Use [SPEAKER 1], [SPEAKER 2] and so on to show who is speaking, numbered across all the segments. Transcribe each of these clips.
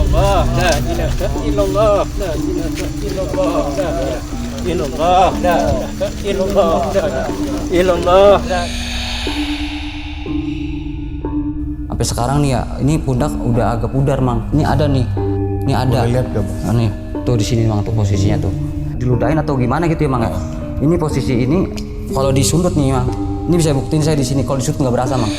[SPEAKER 1] illallah, la ilaha illallah, la ilaha illallah, la ilaha illallah, la ilaha illallah, la ilaha illallah.
[SPEAKER 2] Sampai sekarang nih ya, ini pundak udah agak pudar, Mang. Ini ada nih. Ini ada.
[SPEAKER 3] Boleh lihat gak, Bang?
[SPEAKER 2] Nah, nih, tuh di sini, Mang, tuh posisinya tuh. Diludahin atau gimana gitu ya, Mang ya? Ini posisi ini kalau disundut nih, Mang. Ini bisa buktiin saya di sini kalau disundut nggak berasa, Mang.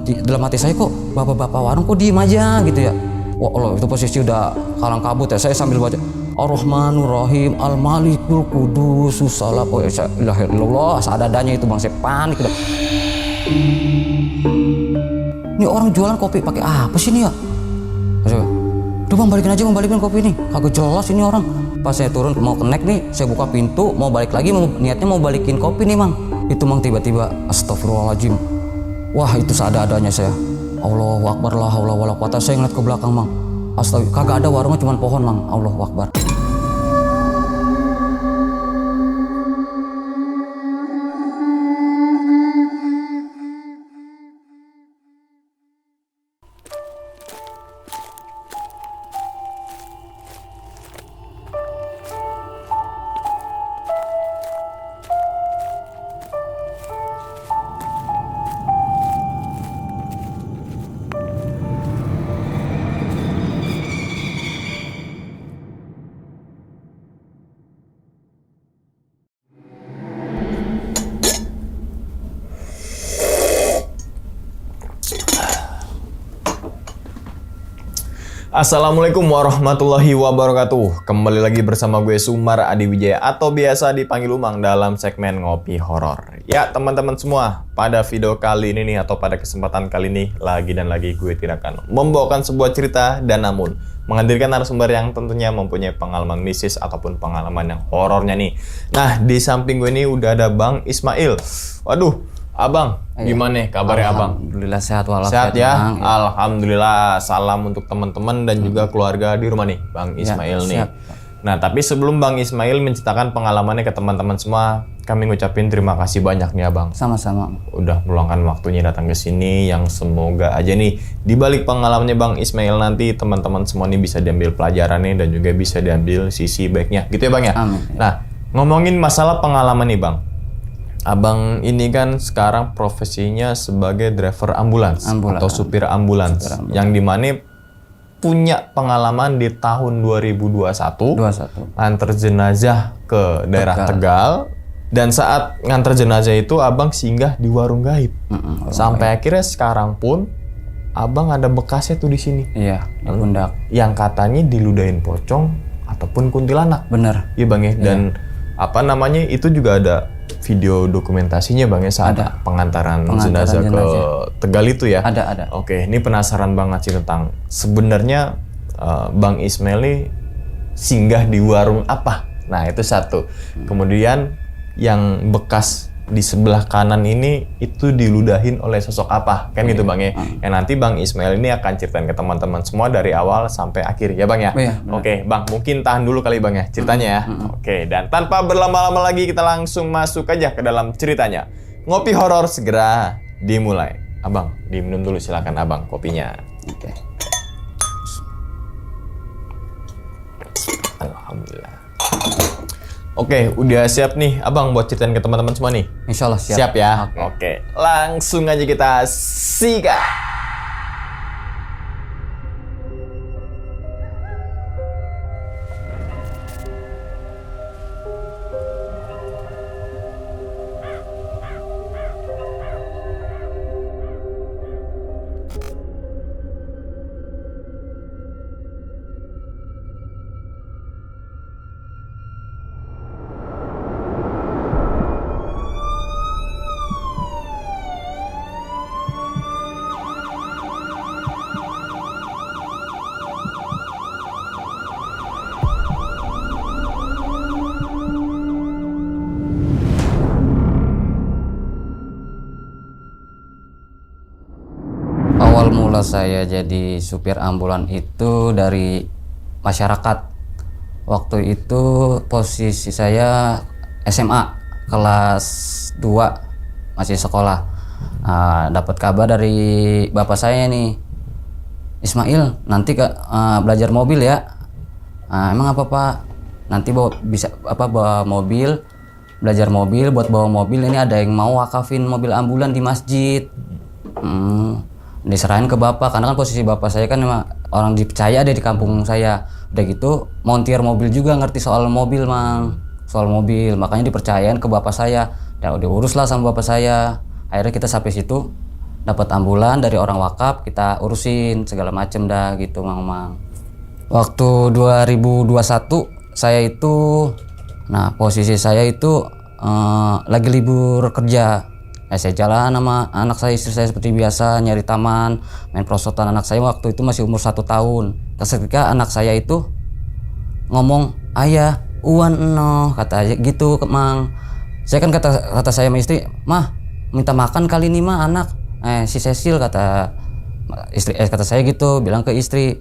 [SPEAKER 2] Dalam hati saya kok bapak-bapak warung kok diem aja gitu ya. Wah Allah, itu posisi udah kalang kabut ya. Saya sambil baca Ar-Rahmanur Rahim Al-Malikul Qudus Salam. Oh ya, ilaha illallah, seadanya itu, Bang. Saya panik udah. Ini orang jualan kopi pakai apa sih ini ya? Udah Bang, balikin aja, Bang, balikin kopi ini. Kagak jelas ini orang. Pas saya turun mau connect nih, saya buka pintu mau balik lagi, niatnya mau balikin kopi nih, Mang. Itu, Mang, tiba-tiba astagfirullahaladzim. Wah, itu seadanya saya. Allahu Akbar, la haula wala quwata. Saya ngeliat ke belakang, Mang. Astaga, kagak ada warungnya, cuma pohon, Mang. Allahu Akbar.
[SPEAKER 3] Assalamualaikum warahmatullahi wabarakatuh. Kembali lagi bersama gue Sumar Adi Wijaya atau biasa dipanggil Umang dalam segmen Ngopi Horor. Ya teman-teman semua, pada video kali ini nih atau pada kesempatan kali ini lagi gue tidak akan membawakan sebuah cerita dan namun menghadirkan narasumber yang tentunya mempunyai pengalaman mistis ataupun pengalaman yang horornya nih. Nah, di samping gue ini udah ada Bang Ismail. Waduh, Abang, gimana kabarnya Abang?
[SPEAKER 2] Alhamdulillah sehat walafiat.
[SPEAKER 3] Sehat ya?
[SPEAKER 2] Bang.
[SPEAKER 3] Alhamdulillah. Salam untuk teman-teman dan juga keluarga di rumah nih, Bang Ismail nih.
[SPEAKER 2] Siap.
[SPEAKER 3] Nah, tapi sebelum Bang Ismail menceritakan pengalamannya ke teman-teman semua, kami ngucapin terima kasih banyak nih Abang.
[SPEAKER 2] Sama-sama.
[SPEAKER 3] Udah meluangkan waktunya datang ke sini, yang semoga aja nih di balik pengalamannya Bang Ismail nanti teman-teman semua nih bisa diambil pelajarannya dan juga bisa diambil sisi baiknya. Gitu ya Bang ya?
[SPEAKER 2] Amin.
[SPEAKER 3] Nah, ngomongin masalah pengalaman nih Bang. Abang ini kan sekarang profesinya sebagai driver ambulans. Atau supir ambulans. Yang dimana punya pengalaman di tahun 2021 nganter jenazah ke daerah Tegal. Dan saat nganter jenazah itu Abang singgah di warung gaib. Sampai akhirnya sekarang pun Abang ada bekasnya tuh di sini.
[SPEAKER 2] Iya, di pundak.
[SPEAKER 3] Yang katanya diludahin pocong ataupun kuntilanak.
[SPEAKER 2] Bener.
[SPEAKER 3] Iya Bang ya. Dan apa namanya itu juga ada video dokumentasinya Bang ya saat pengantaran jenazah ke Tegal itu ya.
[SPEAKER 2] Ada.
[SPEAKER 3] Oke, ini penasaran banget sih tentang sebenarnya Bang Ismail nih singgah di warung apa. Nah, itu satu. Kemudian yang bekas di sebelah kanan ini itu diludahin oleh sosok apa? Kan gitu Bang ya. Yang nanti Bang Ismail ini akan ceritain ke teman-teman semua dari awal sampai akhir ya Bang ya. Oke, Bang, mungkin tahan dulu kali Bang ya ceritanya ya. Oke, dan tanpa berlama-lama lagi kita langsung masuk aja ke dalam ceritanya. Ngopi horor segera dimulai. Abang, diminum dulu silakan Abang kopinya.
[SPEAKER 2] Oke.
[SPEAKER 3] Alhamdulillah. Oke, udah siap nih Abang buat ceritain ke teman-teman semua nih?
[SPEAKER 2] Insya Allah siap.
[SPEAKER 3] Siap ya? Oke, langsung aja kita sikat.
[SPEAKER 2] Awal mula saya jadi supir ambulan itu dari masyarakat. Waktu itu posisi saya SMA kelas 2 masih sekolah. Dapat kabar dari bapak saya nih, Ismail nanti belajar mobil ya. Emang apa Pak? Nanti bawa mobil, belajar mobil, buat bawa mobil ini ada yang mau wakafin mobil ambulan di masjid. Diserahin ke bapak, karena kan posisi bapak saya kan orang dipercaya ada di kampung saya. Udah gitu montir mobil juga, ngerti soal mobil soal mobil, makanya dipercayain ke bapak saya. Dan diurus lah sama bapak saya. Akhirnya kita sampai situ dapat ambulan dari orang wakaf, kita urusin segala macem dah gitu Mang. Waktu 2021 saya itu, posisi saya itu lagi libur kerja. Saya jalan sama anak saya, istri saya seperti biasa, nyari taman, main prosotan. Anak saya waktu itu masih umur 1 tahun. Terus ketika anak saya itu ngomong, ayah, uan no, kata gitu Mang. Saya kan kata saya sama istri, mah minta makan kali ini mah anak. Si Cecil kata saya gitu, bilang ke istri,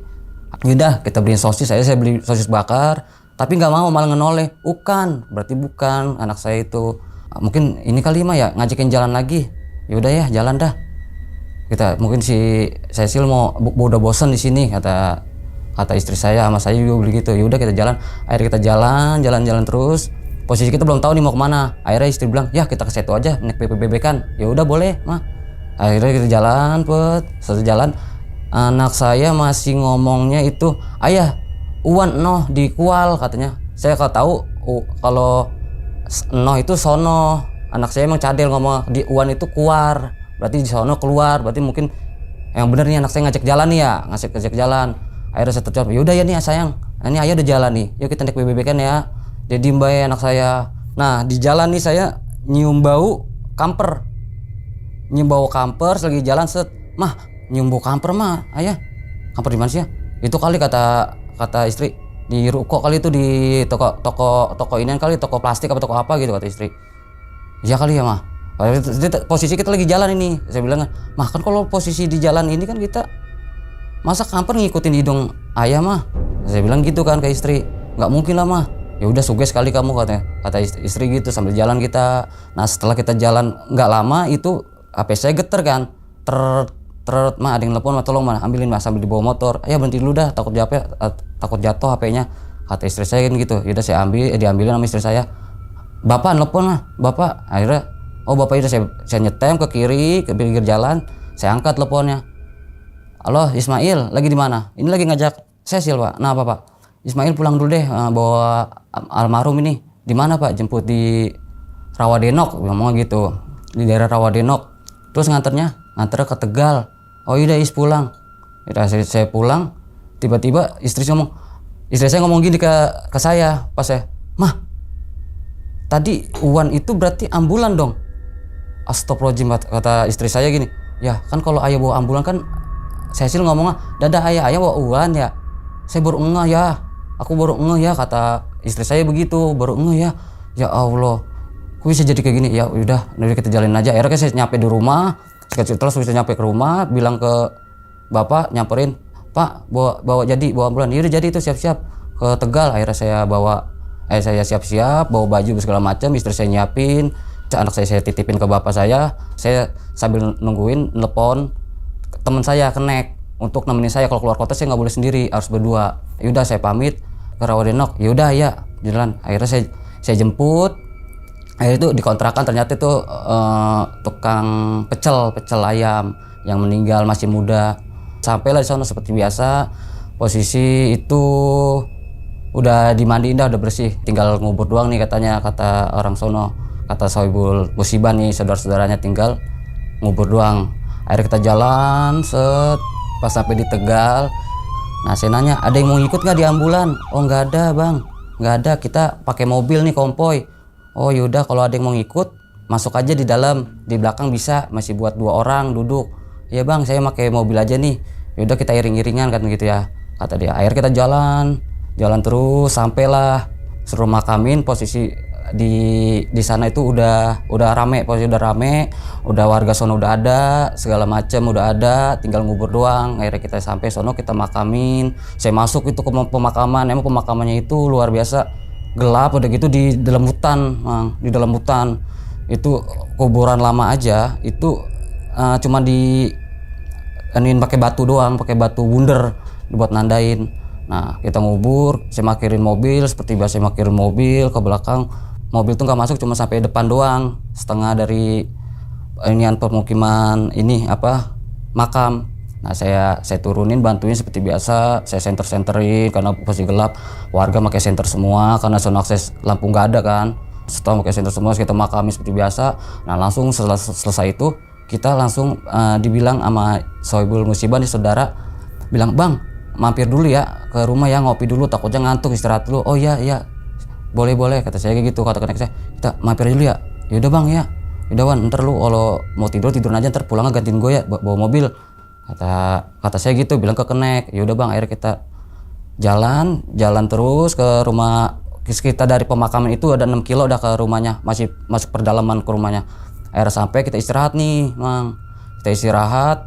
[SPEAKER 2] udah kita beliin sosis. Saya beli sosis bakar, tapi nggak mau, malah ngenoleh. Berarti bukan anak saya itu. Mungkin ini kali mah ya ngajakin jalan lagi. Yaudah ya jalan dah. Mungkin si Cecil udah bosan di sini, kata istri saya sama saya juga begitu. Yaudah kita jalan. Akhirnya kita jalan terus. Posisi kita belum tahu nih mau kemana. Akhirnya istri bilang, ya kita ke situ aja naik PPBB kan. Ya udah boleh mah. Akhirnya kita jalan, satu jalan. Anak saya masih ngomongnya itu, ayah, uan noh di kual katanya. Saya tahu kalau noh itu sono. Anak saya emang cadel ngomong di uan itu kuar, berarti di sono keluar. Berarti mungkin yang bener nih anak saya ngajak jalan nih ya, ngajak jalan. Akhirnya saya terjawab, yaudah ya nih sayang, ini ayah udah jalan nih, yuk kita naik PBB kan ya. Jadi mbak anak saya. Nah di jalan nih saya nyium bau kamper, lagi jalan mah nyium bau kamper mah ayah. Kamper di mana sih ya? Itu kali kata istri, di ruko kali itu, di toko ini kali, toko plastik apa toko apa gitu, kata istri. Iya kali ya mah. Posisi kita lagi jalan ini. Saya bilang, mah kan kalau posisi di jalan ini kan kita, masa kamper ngikutin hidung ayah mah? Saya bilang gitu kan ke istri, nggak mungkin lah mah. Ya udah suges kali kamu, kata istri gitu sambil jalan kita. Nah setelah kita jalan nggak lama itu HP saya geter kan, mah ada yang telepon, mah tolong mah ambilin mah sambil dibawa motor. Ya berhenti dulu dah, takut jatuh HP-nya, kata istri saya kan gitu. Yaudah saya diambilin sama istri saya. Bapak nelpon mah, bapak. Akhirnya bapak itu saya nyetem ke kiri, ke pinggir jalan. Saya angkat teleponnya. Halo Ismail, lagi di mana? Ini lagi ngajak Cecil Pak. Nah Pak, Ismail pulang dulu deh, bawa almarhum ini. Di mana Pak? Jemput di Rawadenok, ngomong gitu, di daerah Rawadenok. Terus nganter ke Tegal. Oh iya Is pulang. Udah saya pulang, tiba-tiba istri saya ngomong gini ke saya pas saya, mah tadi uan itu berarti ambulan dong. Astagfirullahaladzim, kata istri saya gini, ya kan kalau ayah bawa ambulan kan Cecil ngomongnya, dadah ayah bawa uan ya. Saya baru ngeh ya, aku baru ngeh ya, kata istri saya begitu, baru ngeh ya. Ya Allah, kok bisa jadi kayak gini? Ya udah kita jalanin aja. Akhirnya saya nyampe di rumah. Terus bisa nyampe ke rumah, bilang ke bapak, nyamperin, Pak bawa ambulan. Yaudah jadi itu siap-siap ke Tegal. Akhirnya saya siap-siap, bawa baju segala macam. Istri saya nyiapin, anak saya titipin ke bapak saya sambil nungguin telepon teman saya kenek untuk nemenin saya. Kalau keluar kota saya nggak boleh sendiri, harus berdua. Yaudah saya pamit ke Rawadenok. Yaudah ya jalan. Akhirnya saya jemput. Akhirnya itu dikontrakan, ternyata itu tukang pecel ayam yang meninggal masih muda. Sampailah di sana seperti biasa. Posisi itu udah dimandiin dah, udah bersih, tinggal ngubur doang nih katanya, kata orang sono, kata Sohibul musibah nih, saudara-saudaranya tinggal ngubur doang. Akhirnya kita jalan pas sampai di Tegal. Nah saya nanya, ada yang mau ikut nggak di ambulan? Oh nggak ada bang, nggak ada, kita pakai mobil nih konvoy. Oh yaudah kalau ada yang mau ikut masuk aja di dalam, di belakang bisa, masih buat 2 orang duduk. Ya bang saya pakai mobil aja nih. Yaudah kita iring-iringan kan gitu ya, kata dia. Akhirnya kita jalan terus sampailah suruh makamin. Posisi di sana itu udah rame, udah warga sono udah ada, segala macam udah ada, tinggal ngubur doang. Akhirnya kita sampai sono, kita makamin. Saya masuk itu ke pemakaman. Emang pemakamannya itu luar biasa gelap, udah gitu di dalam hutan, di dalam hutan. Itu kuburan lama aja, itu cuma aniin pakai batu doang, pakai batu bundar buat nandain. Nah kita ngubur, saya makirin mobil seperti biasa, makirin mobil ke belakang. Mobil tuh nggak masuk, cuma sampai depan doang, setengah dari inian permukiman ini makam. Nah saya turunin, bantuin seperti biasa, saya senterin karena posisi gelap, warga pakai senter semua karena zona akses lampu nggak ada kan. Setelah pakai senter semua, kita makami seperti biasa. Nah langsung selesai itu kita langsung dibilang sama Sohibul Musibah nih, saudara bilang, bang mampir dulu ya ke rumah ya, ngopi dulu, takutnya ngantuk, istirahat dulu. Oh iya boleh kata saya kayak gitu, kata kenek saya, kita mampir dulu ya. Yaudah bang ya, yaudah Wan, ntar lu kalau mau tidur aja, ntar pulangnya gantiin gue ya bawa mobil, kata saya gitu, bilang ke kenek. Yaudah bang, akhirnya kita jalan terus ke rumah. Kita dari pemakaman itu ada 6 kilo udah ke rumahnya, masih masuk perdalaman ke rumahnya. Akhirnya sampai kita istirahat nih mang, kita istirahat,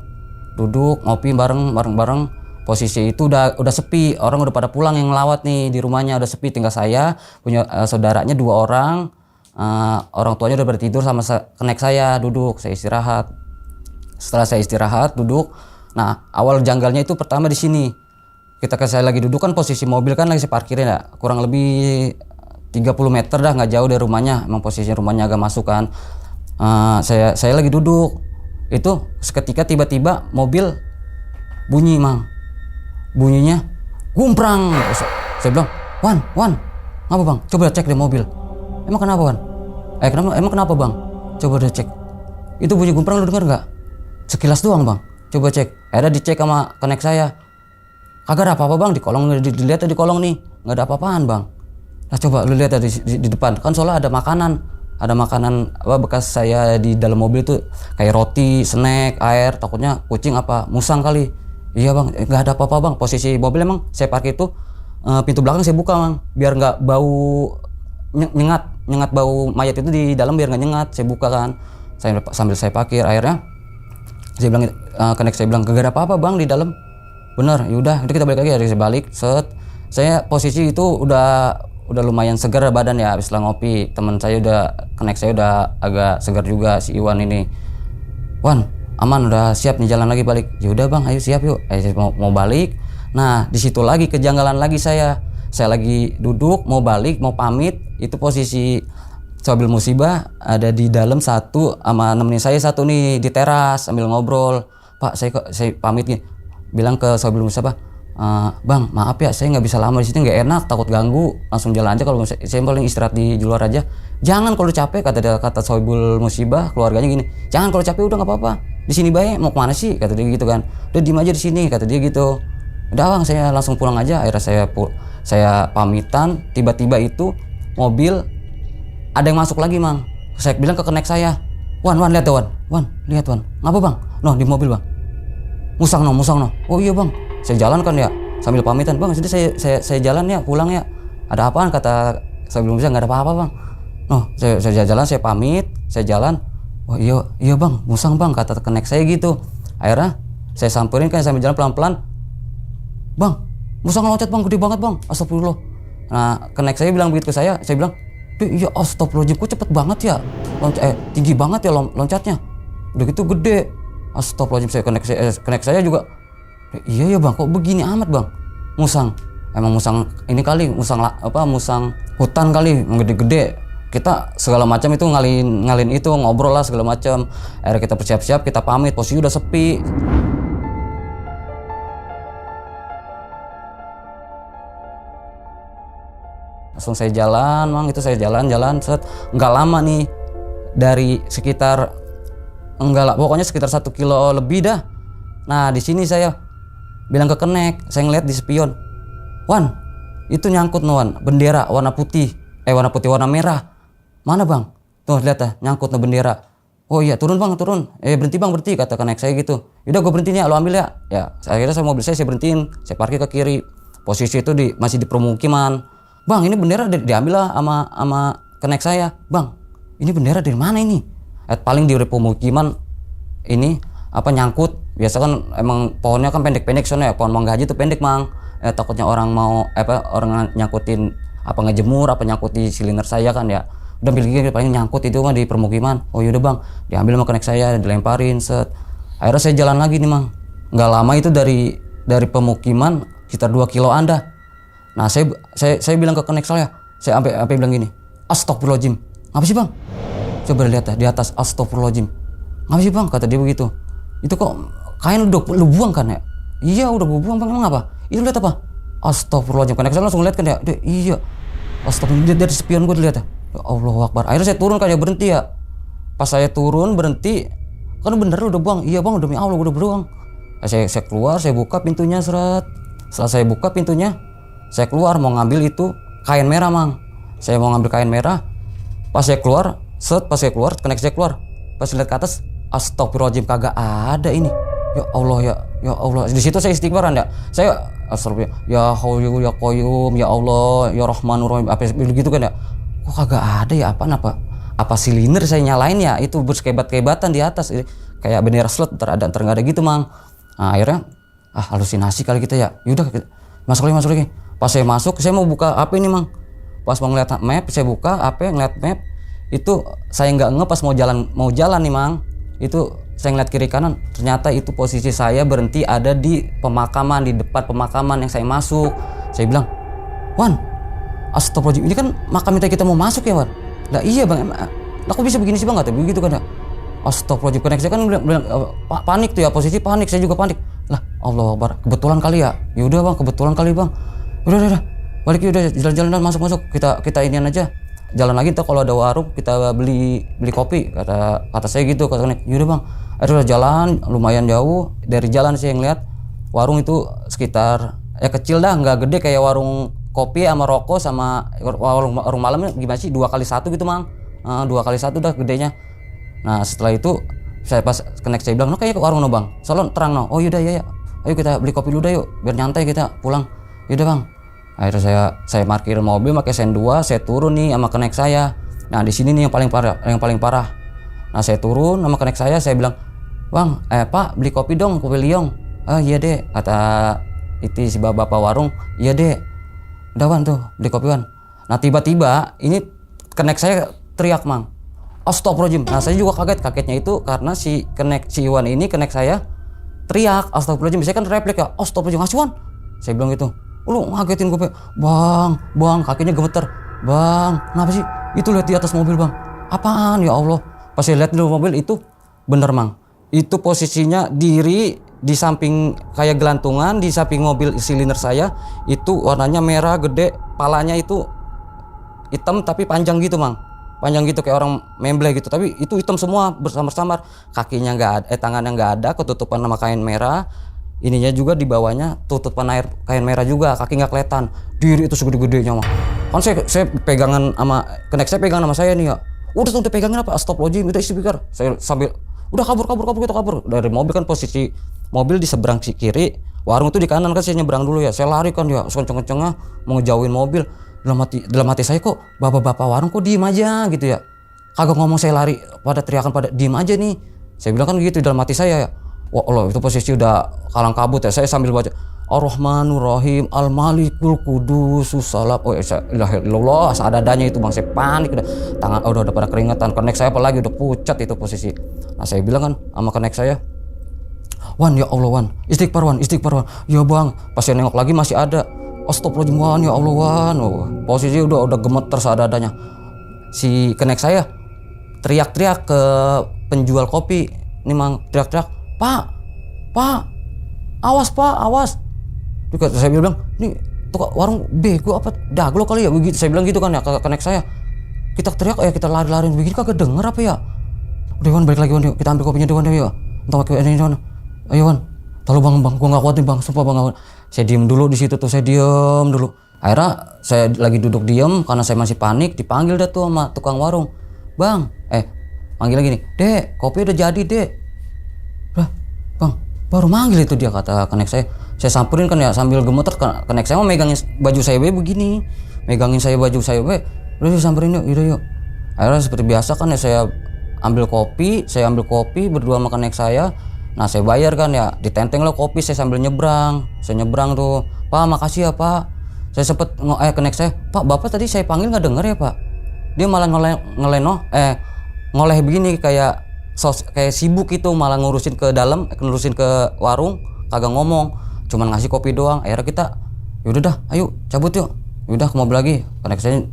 [SPEAKER 2] duduk ngopi bareng. Posisi itu udah sepi, orang udah pada pulang yang ngelawat nih, di rumahnya udah sepi, tinggal saya punya saudaranya 2 orang, orang tuanya udah pada tidur sama kenek saya, duduk, saya istirahat. Setelah saya istirahat duduk, nah awal janggalnya itu pertama di sini. Saya lagi duduk kan, posisi mobil kan lagi saya parkirin ya, kurang lebih 30 meter dah, nggak jauh dari rumahnya, emang posisi rumahnya agak masuk kan. Saya lagi duduk, itu seketika tiba-tiba mobil bunyi mang, bunyinya gumprang. Saya bilang, Wan, ngapa bang? Coba cek deh mobil. Emang kenapa Wan? Emang kenapa bang? Coba deh cek. Itu bunyi gumprang, lu denger nggak? Sekilas doang bang. Coba cek. Akhirnya dicek sama kenek saya. Kagak ada apa-apa bang, di kolong, dilihat di kolong nih, nggak ada apa-apaan bang. Nah coba lu lihat di depan, kan soalnya ada makanan bekas saya di dalam mobil tuh, kayak roti, snack, air, takutnya kucing apa musang kali. Iya bang, nggak ada apa-apa bang. Posisi mobil emang saya parkir itu pintu belakang saya buka bang, biar nggak bau nyengat bau mayat itu di dalam, biar nggak nyengat. Saya buka kan, sambil saya parkir. Akhirnya saya bilang, kenek saya bilang, gak ada apa-apa bang di dalam. Bener, yaudah kita balik lagi. Saya balik, saya posisi itu udah lumayan segar badan ya, habis lah ngopi. Teman saya kenek saya udah agak segar juga, si Iwan ini. Wan, aman, udah siap nih jalan lagi balik. Ya udah bang, ayo siap yuk. Saya mau balik. Nah di situ lagi kejanggalan lagi, saya lagi duduk mau balik, mau pamit. Itu posisi Sohibul Musibah ada di dalam satu, sama nemenin saya satu nih di teras sambil ngobrol. Pak, saya pamit nih, bilang ke Sohibul Musibah, bang maaf ya saya nggak bisa lama di sini, nggak enak, takut ganggu, langsung jalan aja, kalau saya paling istirahat di luar aja. Jangan kalau capek, kata Sohibul Musibah keluarganya gini, jangan kalau capek, udah nggak apa-apa di sini baik, mau kemana sih, kata dia gitu kan. Udah diem aja di sini, kata dia gitu. Udah bang, saya langsung pulang aja. Akhirnya saya pamitan, tiba-tiba itu mobil ada yang masuk lagi mang. Saya bilang ke kenek saya, Wan lihat tuh Wan, lihat Wan, ngapa bang? Noh di mobil bang, musang no. Oh iya bang, saya jalan kan ya, sambil pamitan, bang sudah saya jalan ya, pulang ya. Ada apaan, kata saya belum bisa, nggak ada apa-apa bang. Noh saya jalan, saya pamit, saya jalan. Oh iya bang, musang bang, kata kenek saya gitu. Akhirnya saya samperin kan, sambil jalan pelan-pelan, bang musang loncat bang, gede banget bang, astagfirullah. Nah kenek saya bilang begitu ke saya bilang, iya astagfirullahaladzim, kok cepet banget ya, tinggi banget ya loncatnya, udah gitu gede, astagfirullahaladzim. Kenek saya juga, iya bang, kok begini amat bang, musang, emang musang ini kali, musang hutan kali, gede-gede. Kita segala macam itu ngalin itu, ngobrol lah segala macam. Akhirnya kita bersiap-siap, kita pamit, posisi udah sepi. Langsung saya jalan, mang, itu saya jalan, nggak lama nih, dari sekitar pokoknya sekitar 1 kilo lebih dah. Nah di sini saya bilang ke kenek, saya ngeliat di spion, Wan, itu nyangkut no Wan, bendera warna warna merah. Mana bang? Tuh lihat dah, nyangkut no bendera. Oh iya, turun bang, turun. Berhenti bang, berhenti, kata kenek saya gitu. Yaudah gue berhenti nih, lo ambil ya. Ya, akhirnya saya mobil saya berhentiin, saya parkir ke kiri. Posisi itu masih di permukiman. Bang, ini bendera diambil lah sama kenek saya. Bang, ini bendera dari mana ini? Paling di pemukiman ini nyangkut. Biasa kan emang pohonnya kan pendek-pendek, soalnya pohon mangga aja tuh pendek mang. Takutnya orang mau orang nyangkutin ngejemur, nyangkut di silinder saya kan ya. Udah pilih paling nyangkut itu mah di permukiman. Oh yaudah bang, diambil sama kenek saya, dilemparin, set. Akhirnya saya jalan lagi nih mang. nggak lama itu dari pemukiman sekitar 2 kilo Anda. Nah saya bilang ke konek saya sampai bilang gini, astagfirullahaladzim, ngapa sih bang? Coba lihat ya di atas, astagfirullahaladzim, ngapa sih bang? Kata dia begitu. Itu kok kain udah lu buang kan ya? Iya udah gue buang bang, emang apa? Itu lihat apa? Astagfirullahaladzim, konek saya langsung lihat kan ya, iya, astagfirullah, dari spion gue dilihat ya. Ya Allahu Akbar. Akhirnya saya turun kan ya, berhenti ya. Pas saya turun berhenti, kan bener lu udah buang. Iya bang, demi Allah udah buang. Saya keluar, saya buka pintunya, seret. Setelah saya buka pintunya, saya keluar mau ngambil itu kain merah mang. Saya mau ngambil kain merah. Pas saya keluar, pas saya keluar, konek saya keluar. Pas lihat ke atas, astagfirullahaladzim, kagak ada ini. Ya Allah, ya Allah. Di situ saya istighfaran ya. Saya astagfirullah, ya Hayyu ya Qayyum, ya Allah, ya Rahmanur Rahim, apa begitu kan ya. Kok kagak ada ya, apa silinder saya nyalain ya, itu berkebat-kebatan di atas kayak bendera slot, nggak ada gitu mang. Nah, akhirnya halusinasi kali kita ya. Yaudah masuk lagi. Pas saya masuk, saya mau buka HP ini mang. Pas mau ngeliat map, saya buka HP, ngeliat map. Itu saya nggak nge pas mau jalan nih mang. Itu saya ngeliat kiri kanan, ternyata itu posisi saya berhenti ada di pemakaman, di depan pemakaman yang saya masuk. Saya bilang, Wan, astagfirullahaladzim, ini kan makam kita mau masuk ya Wan? Lah iya bang, aku bisa begini sih bang, kata begitu kan ya. Astagfirullahaladzim, konek saya kan bilang panik tuh ya, posisi panik, saya juga panik. Lah Allah Akbar, kebetulan kali ya. Yaudah bang, kebetulan kali bang. Udah balik, udah jalan-jalan, masuk kita inian aja. Jalan lagi, ntar kalau ada warung kita beli kopi, kata saya gitu, kata konek. Yaudah bang, akhirnya jalan lumayan jauh. Dari jalan saya ngeliat warung itu sekitar ya kecil dah, nggak gede kayak warung kopi sama rokok sama warung malamnya gimana sih, 2x1 gitu mang. 2x1 dah gedenya. Nah setelah itu saya pas connect saya bilang, no kayaknya ke warung no bang, soalnya terang no. Oh yaudah ya, ayo kita beli kopi dulu dah yuk, biar nyantai kita pulang. Yaudah bang. Akhirnya saya parkir mobil pakai sen 2, saya turun nih sama connect saya. Nah di sini nih yang paling parah. Nah saya turun sama connect saya bilang, bang, pak beli kopi dong, kopi liong. Ah iya deh, kata itu si bapak warung. Iya deh, udah Wan tuh beli kopi Wan. Nah tiba-tiba ini connect saya teriak mang, astagfirullahaladzim. Nah saya juga kagetnya itu karena si Iwan ini connect saya teriak astagfirullahaladzim. Saya kan replik ya, astagfirullahaladzim ngasih Wan. Saya bilang gitu. Lu ngagetin gue, bang, kakinya gemeter. Bang, kenapa sih? Itu lihat di atas mobil bang. Apaan ya Allah? Pas saya lihat di mobil itu bener mang. Itu posisinya diri di samping kayak gelantungan, di samping mobil silinder saya itu warnanya merah gede, palanya itu hitam tapi panjang gitu mang. Panjang gitu kayak orang membleh gitu, tapi itu hitam semua bersamar-samar. Kakinya nggak ada, tangannya nggak ada, ketutupan sama kain merah. Ininya juga di bawahnya tutupan kain merah juga, kaki nggak kelihatan. Diri itu segede-gedenya mah. Kan saya pegangan sama connect saya pegangan sama saya nih ya. Udah pegangin apa? Astagfirullahaladzim, itu istighfar. Saya sambil udah kabur dari mobil. Kan posisi mobil di seberang kiri, warung itu di kanan kan, saya nyebrang dulu ya. Saya lari kan ya, kenceng-kencengnya mau ngejauhin mobil. Dalam hati saya kok bapak-bapak warung kok diem aja gitu ya. Kagak ngomong, saya lari pada teriakan pada diem aja nih. Saya bilang kan gitu dalam hati saya ya. Wah Allah, itu posisi udah kalang kabut ya. Saya sambil baca Ar-Rahmanur Rahim, Al-Malikul Qudus Salam. Oh ya Allah, seadanya itu bang. Saya panik udah, tangan udah pada keringetan. Connect saya apalagi udah pucat itu posisi. Nah saya bilang kan sama connect saya, Wan ya Allah Wan, istighfar Wan. Ya bang, pas saya nengok lagi masih ada. Astagfirullahaladzim Wan, ya Allah Wan. Oh, posisi udah gemeter seadanya. Si connect saya teriak-teriak ke penjual kopi. Ini mang teriak-teriak, Pak, awas Pak, awas. Juga saya bilang, nih tukang warung bego apa daglo kali ya begitu. Saya bilang gitu kan ya ke connect saya. Kita teriak ya, kita lari-lari begini kagak denger apa ya. Udah Wan, balik lagi Wan, kita ambil kopinya dulu Wan ya. Entah pakai ini Wan. Ayo Wan. Tolong bang, gua enggak kuat nih bang, sumpah bang. Saya diem dulu di situ tuh, saya diem dulu. Akhirnya saya lagi duduk diem karena saya masih panik, dipanggil dah tuh sama tukang warung. Bang, manggil lagi nih. Dek, kopi udah jadi, Dek. Lah, bang, baru manggil itu dia, kata connect saya. Saya samperin kan ya sambil gemeter, connect saya mau megangin baju saya begini. Megangin saya baju saya udah samperin yuk, yuk. Akhirnya seperti biasa kan ya, saya ambil kopi berdua sama connect saya. Nah saya bayar kan ya, ditenteng lah kopi, saya sambil nyebrang. Saya nyebrang tuh, Pak makasih ya Pak. Saya sempet connect saya, Pak bapak tadi saya panggil nggak denger ya Pak. Dia malah ngoleh begini kayak sibuk itu, malah ngurusin ke dalam, ngurusin ke warung, kagak ngomong, cuman ngasih kopi doang. Akhirnya kita yaudah dah, ayo cabut yuk. Yaudah ke mobil lagi. Karena saya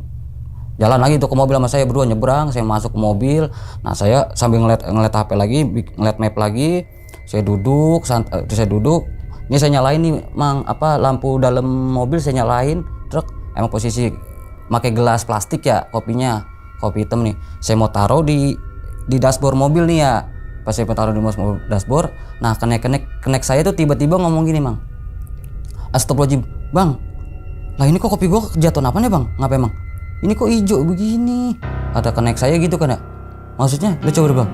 [SPEAKER 2] jalan lagi tuh ke mobil sama saya berdua, nyebrang, saya masuk ke mobil. Nah saya sambil ngeliat HP lagi, ngeliat map lagi. Saya duduk, saya duduk. Ini saya nyalain nih mang lampu dalam mobil saya nyalain. Truk emang posisi pakai gelas plastik ya kopinya, kopi hitam nih. Saya mau taruh di dashboard mobil nih ya. Pas saya taruh di dashboard, nah connect saya tuh tiba-tiba ngomong gini mang. Astagfirullahaladzim, bang. Lah ini kok kopi gua kejatuhan apa nih bang? Ngapain bang? Ini kok hijau begini? Ada connect saya gitu kan ya? Maksudnya, lu coba deh bang.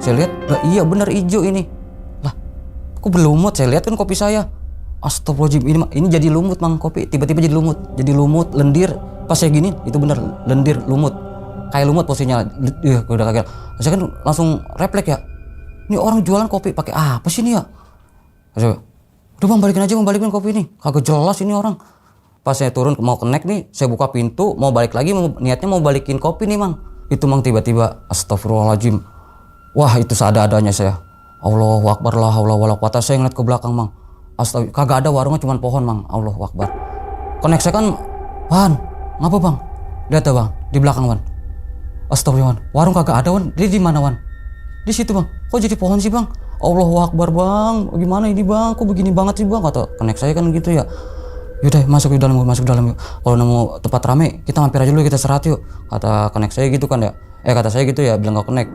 [SPEAKER 2] Saya lihat, lah iya bener hijau ini. Lah, kok berlumut? Saya lihat kan kopi saya. Astagfirullahaladzim, ini jadi lumut mang kopi. Tiba-tiba jadi lumut, lendir. Pas saya gini, itu bener lendir, lumut. Kayak lumut posisinya. Udah kaget. Saya kan langsung refleks ya. Ini orang jualan kopi pakai apa sih ini ya? Saya, udah bang balikin aja bang, balikin kopi ini. Kagak jelas ini orang. Pas saya turun mau connect nih, saya buka pintu mau balik lagi, niatnya mau balikin kopi nih mang. Itu mang tiba-tiba astagfirullahaladzim. Wah itu seadanya saya. Allahu Akbar la haula wala quwata. Saya ngeliat ke belakang mang. Astagfirullah, kagak ada warungnya cuma pohon mang. Allahu Akbar. Connect saya kan, Wan, ngapa bang? Lihat ya bang, di belakang Wan. Astagfirullah Wan, warung kagak ada Wan. Dia di mana Wan? Di situ bang. Kok jadi pohon sih bang? Allahu Akbar bang. Gimana ini bang? Kok begini banget sih bang? Kata connect saya kan gitu ya. Yaudah masuk ke dalam yuk. Kalau nemu tempat rame kita mampir aja dulu, kita istirahat yuk. Kata connect saya gitu kan ya. Kata saya gitu ya, bilang gak connect.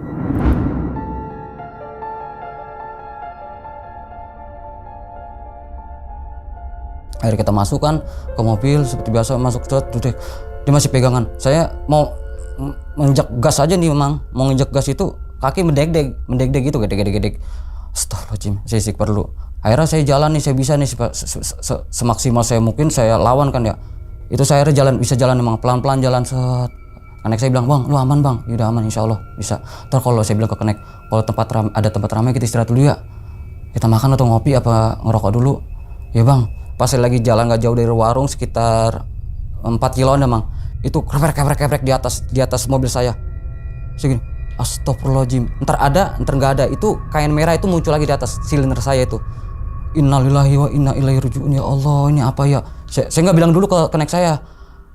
[SPEAKER 2] Akhirnya kita masuk kan ke mobil seperti biasa, masuk duduk. Dia masih pegangan. Saya mau menginjak gas aja nih memang. Mau nginjak gas itu kaki mendegdeg gitu, gedeg. Astagfirullahaladzim, saya istighfar dulu. Akhirnya saya jalan nih, saya bisa nih semaksimal saya mungkin saya lawan kan ya. Itu saya akhirnya bisa jalan emang pelan-pelan jalan set. Connect saya bilang, bang lu aman bang? Yaudah aman insya Allah bisa. Ntar kalau saya bilang ke Connect, kalau ada tempat ramai kita istirahat dulu ya. Kita makan atau ngopi apa ngerokok dulu? Ya bang. Pas saya lagi jalan gak jauh dari warung sekitar 4 kiloan ya bang. Itu keprek di atas mobil saya. Segini. Astagfirullahaladzim. Ntar nggak ada. Itu kain merah itu muncul lagi di atas silinder saya itu. Innalillahi wa inna ilaihi raji'un. Ya Allah, ini apa ya? Saya nggak bilang dulu ke connect saya.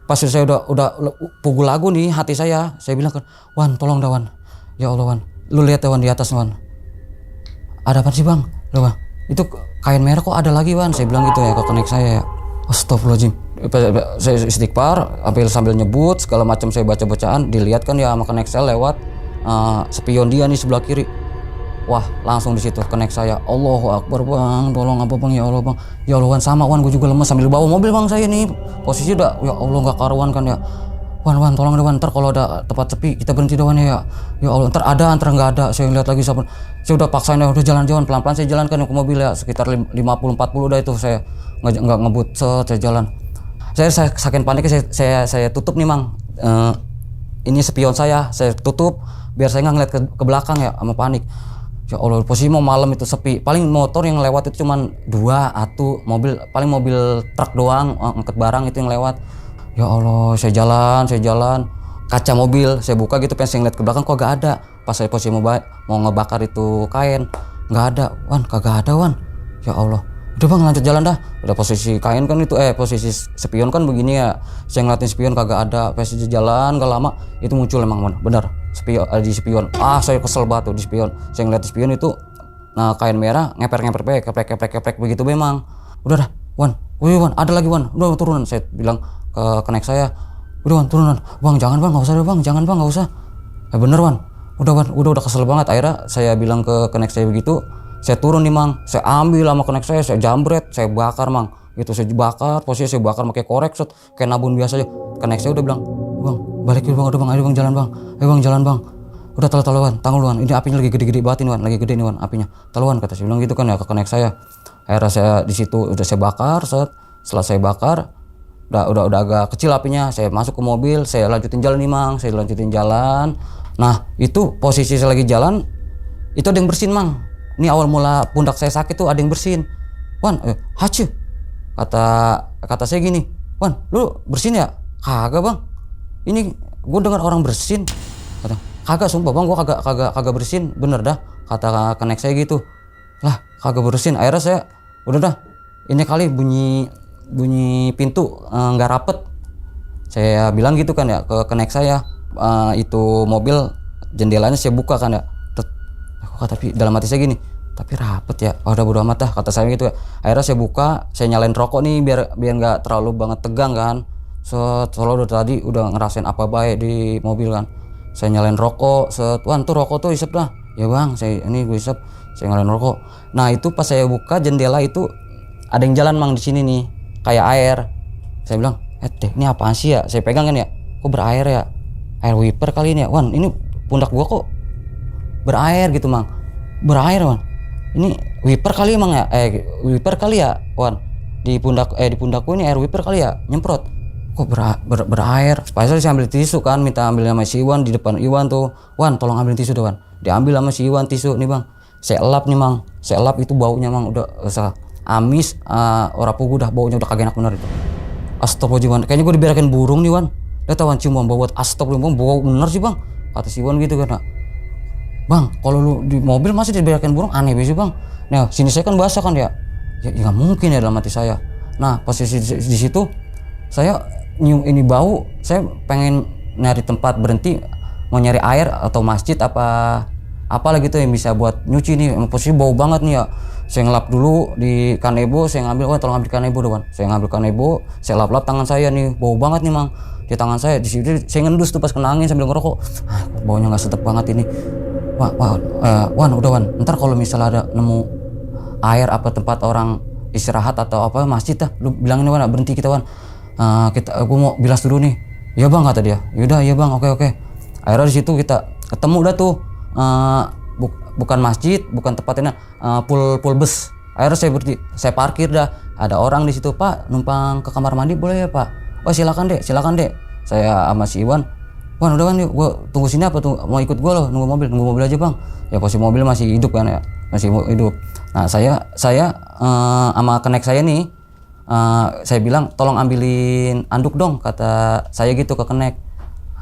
[SPEAKER 2] Pas saya udah pukul lagu nih hati saya bilang kan, Wan tolong dah Wan. Ya Allah Wan, lu lihat ya Wan di atas Wan. Ada apa sih bang? Loh bang, itu kain merah kok ada lagi Wan. Saya bilang gitu ya ke connect saya. Astagfirullahaladzim. Saya istighfar, sambil nyebut segala macam, saya baca-bacaan, dilihat kan ya sama connect saya lewat spion dia nih sebelah kiri. Wah langsung di situ connect saya. Allahu Akbar bang, tolong apa bang, ya Allah bang. Ya Allah Wan, sama Wan, gue juga lemes sambil bawa mobil bang saya nih. Posisi udah ya Allah nggak karuan kan ya. Wan tolong deh Wan, ntar kalau ada tempat sepi kita berhenti dah Wan ya. Ya Allah ntar nggak ada. Saya lihat lagi saya udah paksain ya, udah jalan pelan-pelan saya jalankan ke mobil ya sekitar 50-40 udah itu saya nggak ngebut saya jalan. Saya saking paniknya saya tutup nih mang. Ini spion saya tutup biar saya nggak ngeliat ke belakang ya sama panik. Ya Allah, posisi mau malam itu sepi. Paling motor yang lewat itu cuman 2 atau paling mobil truk doang ngangkut barang itu yang lewat. Ya Allah, saya jalan. Kaca mobil saya buka gitu, pengen saya ngeliat ke belakang kok gak ada. Pas saya posisi mau ngebakar itu kain, nggak ada. Wan, kagak ada Wan. Ya Allah. Udah bang lanjut jalan dah. Udah posisi kain kan itu posisi spion kan begini ya. Saya ngeliatin spion kagak ada. Pas jalan gak lama itu muncul emang bener di spion. Saya kesel banget tuh di spion. Saya ngeliat di spion itu kain merah ngeprek begitu memang. Udah dah Wan. Wih Wan, ada lagi Wan. Udah turunan. Saya bilang ke connect saya. Udah Wan turunan. Bang jangan bang, nggak usah deh bang. Jangan bang, nggak usah. Bener Wan. Udah Wan, udah kesel banget. Akhirnya saya bilang ke connect saya begitu. Saya turun nih mang, saya ambil sama connect saya jambret, saya bakar mang. Itu saya bakar, posisi saya bakar pakai korek set, kayak nabun biasa aja. Connect saya udah bilang, bang balik yuk bang, udah bang, ayo bang jalan bang, jalan bang. Udah taluan, tangguh Wan, ini apinya lagi gede-gede banget ini Wan, lagi gede nih Wan apinya. Taluan kata saya bilang gitu kan ya ke connect saya. Akhirnya saya di situ udah saya bakar set, setelah saya bakar, udah agak kecil apinya, saya masuk ke mobil, saya lanjutin jalan nih mang, Nah itu posisi saya lagi jalan, itu ada yang bersin mang. Ini awal mula pundak saya sakit tuh ada yang bersin. Wan, hacu. Kata saya gini, Wan, lu bersin ya? Kagak bang. Ini gue dengar orang bersin. Kata, kagak sumpah bang, gue kagak bersin. Bener dah. Kata connect saya gitu. Lah, kagak bersin. Akhirnya saya udah dah, ini kali bunyi pintu nggak rapet. Saya bilang gitu kan ya ke connect saya. Itu mobil jendelanya saya buka kan ya. Tapi dalam hati saya gini, tapi rapet ya. Udah bodo amat dah kata saya gitu ya. Akhirnya saya buka, saya nyalain rokok nih biar nggak terlalu banget tegang kan. Soalnya udah tadi udah ngerasain apa baik di mobil kan. Saya nyalain rokok, Wan tuh rokok tuh isep dah. Ya bang, ini gue isep. Saya nyalain rokok. Nah itu pas saya buka jendela itu ada yang jalan mang di sini nih, kayak air. Saya bilang, ini apaan sih ya? Saya pegang kan ya, kok berair ya? Air wiper kali ini ya, Wan. Ini pundak gua kok berair gitu mang. Berair Wan. Ini wiper kali mang ya? Wiper kali ya, Wan. Di pundakku ini air wiper kali ya, nyemprot. Kok berair? Pas saya ambil tisu kan, minta ambil sama si Iwan di depan Iwan tuh. Wan, tolong ambil tisu dong Wan. Diambil sama si Iwan tisu nih bang. Saya elap nih mang. Saya elap itu baunya mang udah amis, ora pugu dah baunya udah kagak enak bener itu. Astagfirullahaladzim, kayaknya gue dibiarkan burung nih Wan. Dia tahu cium bau buat astagfirullah, bau bener sih bang. Kata si Wan gitu kan. Bang, kalau lu di mobil masih dibiarkan burung aneh sih bang. Nah sini saya kan basah kan ya. Ya nggak mungkin ya dalam hati saya. Nah posisi di situ saya nyium ini bau, saya pengen nyari tempat berhenti, mau nyari air atau masjid apalah gitu yang bisa buat nyuci nih. Posisi bau banget nih ya. Saya ngelap dulu di kanebo, saya ngambil, tolong ambil kanebo doang. Saya ngambil kanebo, saya lap-lap tangan saya nih, bau banget nih mang. Di tangan saya di situ saya ngendus tuh pas kena angin sambil ngerokok. Baunya nggak sedap banget ini. Wan, udah Wan. Ntar kalau misalnya ada nemu air apa tempat orang istirahat atau apa masjid dah, lu bilangin Wan, berhenti kita Wan. Gue mau bilas dulu nih. Ya bang kata dia. Yaudah ya bang, oke. Akhirnya di situ kita ketemu dah tuh. Bukan masjid, bukan tempatnya, pool bus. Akhirnya saya berhenti, saya parkir dah. Ada orang di situ, Pak, numpang ke kamar mandi boleh ya Pak? Oh silakan dek. Saya sama si Iwan, Wan udah kan, gue tunggu sini apa tuh, mau ikut gue loh, nunggu mobil aja bang. Ya posisi mobil masih hidup kan ya, masih hidup. Nah saya sama connect saya nih, saya bilang tolong ambilin anduk dong, kata saya gitu ke connect.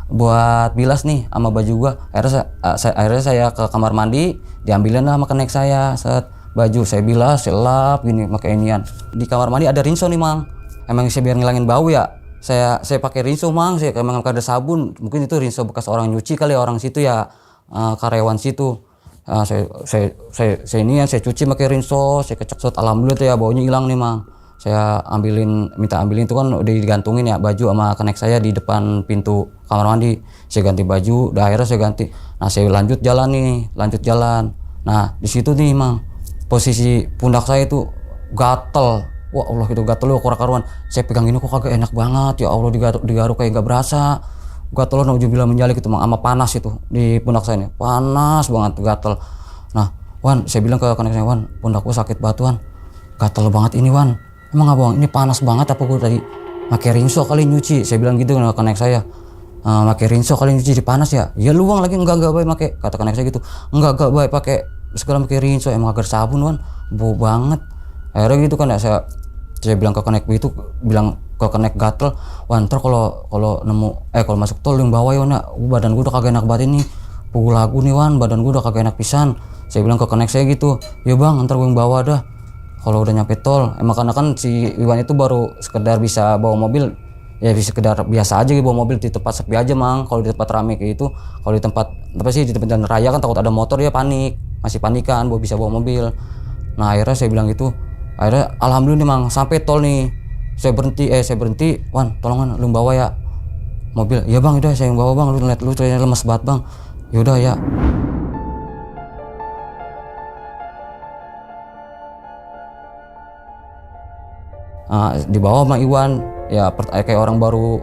[SPEAKER 2] Buat bilas nih sama baju gua. Akhirnya saya ke kamar mandi, diambilin lah sama connect saya baju, saya bilas, saya lap gini pakai inian. Di kamar mandi ada rinso nih mang. Emang saya biar ngilangin bau ya. Saya pakai rinso mang, saya emang ada sabun. Mungkin itu rinso bekas orang nyuci kali ya, orang situ ya, karyawan situ. Saya cuci pakai rinso, saya kecek alhamdulillah tuh ya baunya hilang nih mang. Saya minta ambilin itu kan udah digantungin ya baju sama connect saya di depan pintu kamar mandi. Saya ganti baju, akhirnya saya ganti. Nah saya lanjut jalan. Nah di situ nih mang, posisi pundak saya itu gatel. Wah Allah itu gatel loh karuan. Saya pegang ini kok kagak enak banget ya Allah, digaruk kayak gak berasa. Gatel loh nauzubillah menjalik itu mang, sama panas itu di pundak saya nih. Panas banget gatel. Nah Wan, saya bilang ke connect saya, Wan pundakku sakit banget Wan. Gatel banget ini Wan. Emang abang ini panas banget apa gue tadi pakai rinso kali nyuci? Saya bilang gitu ke connect saya. Pakai rinso kali nyuci di panas ya? Ya luang lagi enggak baik pakai, kata connect saya gitu. Enggak baik pakai sekarang pakai rinso, emang agar sabun Wan. Bau banget. Akhirnya gitu kan ya saya bilang ke connect itu, bilang ke connect gatel. Wah ntar kalau masuk tol yang bawa ya Wan ya. Badan gue udah kagak enak banget ini. Pukul lagu nih Wan, badan gue udah kagak enak pisan. Saya bilang ke connect saya gitu. Ya bang ntar gue yang bawa dah. Kalau udah nyampe tol, emang karena kan si Iwan itu baru sekedar bisa bawa mobil, ya sekedar biasa aja bawa mobil di tempat sepi aja mang. Kalau di tempat rame kayak itu, kalau di tempat di tempat jalan raya kan takut ada motor dia panik, masih panikan bisa bawa mobil. Nah akhirnya saya bilang gitu, akhirnya alhamdulillah nih mang sampai tol nih, saya berhenti, Wan tolongan lu bawa ya mobil. Ya bang udah saya yang bawa bang, lu lihat lu lemes banget bang. Yaudah ya. Dibawa sama Iwan ya, kayak orang baru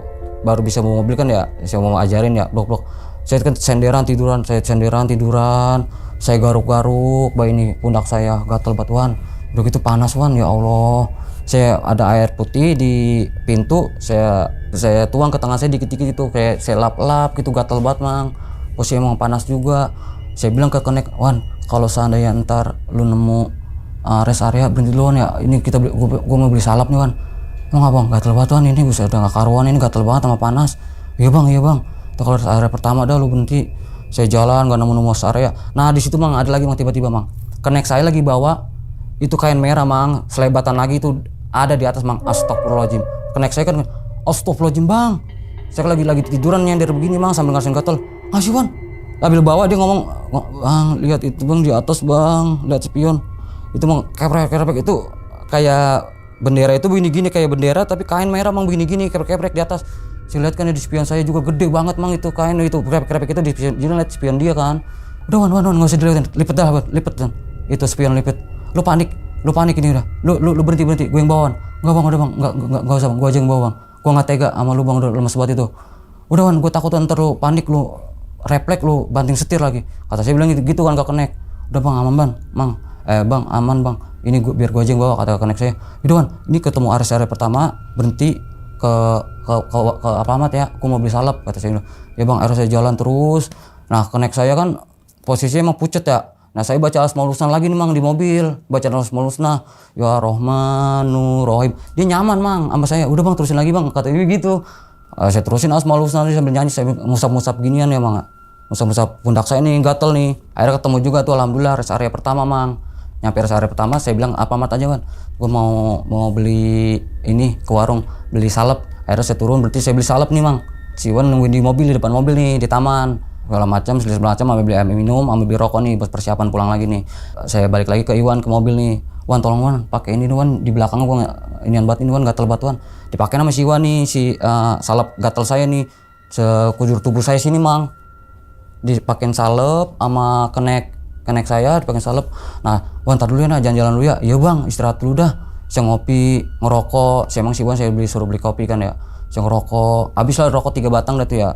[SPEAKER 2] bisa bawa mobil kan ya, saya mau ajarin ya blok. Saya kan senderan tiduran, saya garuk-garuk ini pundak saya gatel batuan. Udah gitu panas Wan, ya Allah. Saya ada air putih di pintu, saya tuang ke tangan saya dikit-dikit gitu, kayak saya lap-lap gitu, gatel banget mang. Posisi emang panas juga. Saya bilang ke connect, Wan kalau seandainya ntar lu nemu rest area berhenti duluan ya, ini gue mau beli salap nih Wan. Emang abang gatel banget Wan, ini bisa udah gak karuan, ini gatel banget sama panas. Iya bang kalau rest area pertama dah lu berhenti. Saya jalan gak nemu rest area. Nah di situ mang ada lagi mang, tiba-tiba mang connect saya lagi bawa itu kain merah mang, selebatan lagi itu ada di atas mang. Astagfirullahaladzim. Connect saya kan, astagfirullahaladzim bang. Saya lagi tiduran nyender begini mang sambil ngerasain gatel. Ngasih Wan. Sambil bawa dia ngomong, bang lihat itu bang di atas bang, lihat spion. Itu mang keprek itu kayak bendera itu begini-gini kayak bendera tapi kain merah mang begini-gini keprek di atas. Saya lihat kan di spion saya juga gede banget mang itu kain itu keprek itu di spion, dia lihat spion dia kan. Udah Wan nggak usah dilihatin, lipet dan itu spion lipet. Lu panik ini udah. Lu berhenti, gue yang bawa Wan. Enggak bang, udah bang, enggak usah bang, gue aja yang bawa bang. Gue nggak tega sama lu bang, udah lemes banget itu. Udah Wan, gue takut ntar lu panik lu refleks lu banting setir lagi. Kata saya bilang gitu kan gak connect. Udah bang aman bang, bang aman bang. Ini biar gue aja yang bawa, kata connect saya. Udah Wan, ini ketemu area pertama berhenti ke Alfamart ya, aku mau beli salep, kata saya. Ya bang, saya jalan terus. Nah connect saya kan posisinya emang pucet ya. Nah saya baca Asmaul Husna lagi nih mang di mobil, baca Asmaul Husna, ya Rahmanu Rahim. Dia nyaman mang sama saya. Udah bang terusin lagi bang, kata dia gitu. Saya terusin Asmaul Husna sambil nyanyi, saya musap-musap ginian ya mang. Musap-musap pundak saya nih gatel nih. Akhirnya ketemu juga tuh alhamdulillah rest area pertama mang. Nyampe rest area pertama saya bilang Alfamart aja kan. Gue mau beli ini ke warung, beli salep. Akhirnya saya turun berarti saya beli salep nih mang. Si Iwan nungguin di mobil, di depan mobil nih di taman. Segala macam, ambil beli air minum, ambil beli rokok nih buat persiapan pulang lagi nih. Saya balik lagi ke Iwan ke mobil nih. Wan tolong Wan pakai ini Wan di belakang gua inian banget ini Wan gatel banget Wan. Dipakai sama si Iwan nih si salep gatel saya nih sekujur tubuh saya sini mang. Dipakein salep sama kenek saya dipakein salep. Nah Wan tar dulu ya nah jalan-jalan dulu ya. Iya bang istirahat dulu dah. Saya ngopi ngerokok. Saya emang si Iwan saya suruh beli kopi kan ya. Saya ngerokok. Habis lah rokok 3 batang dah tuh ya.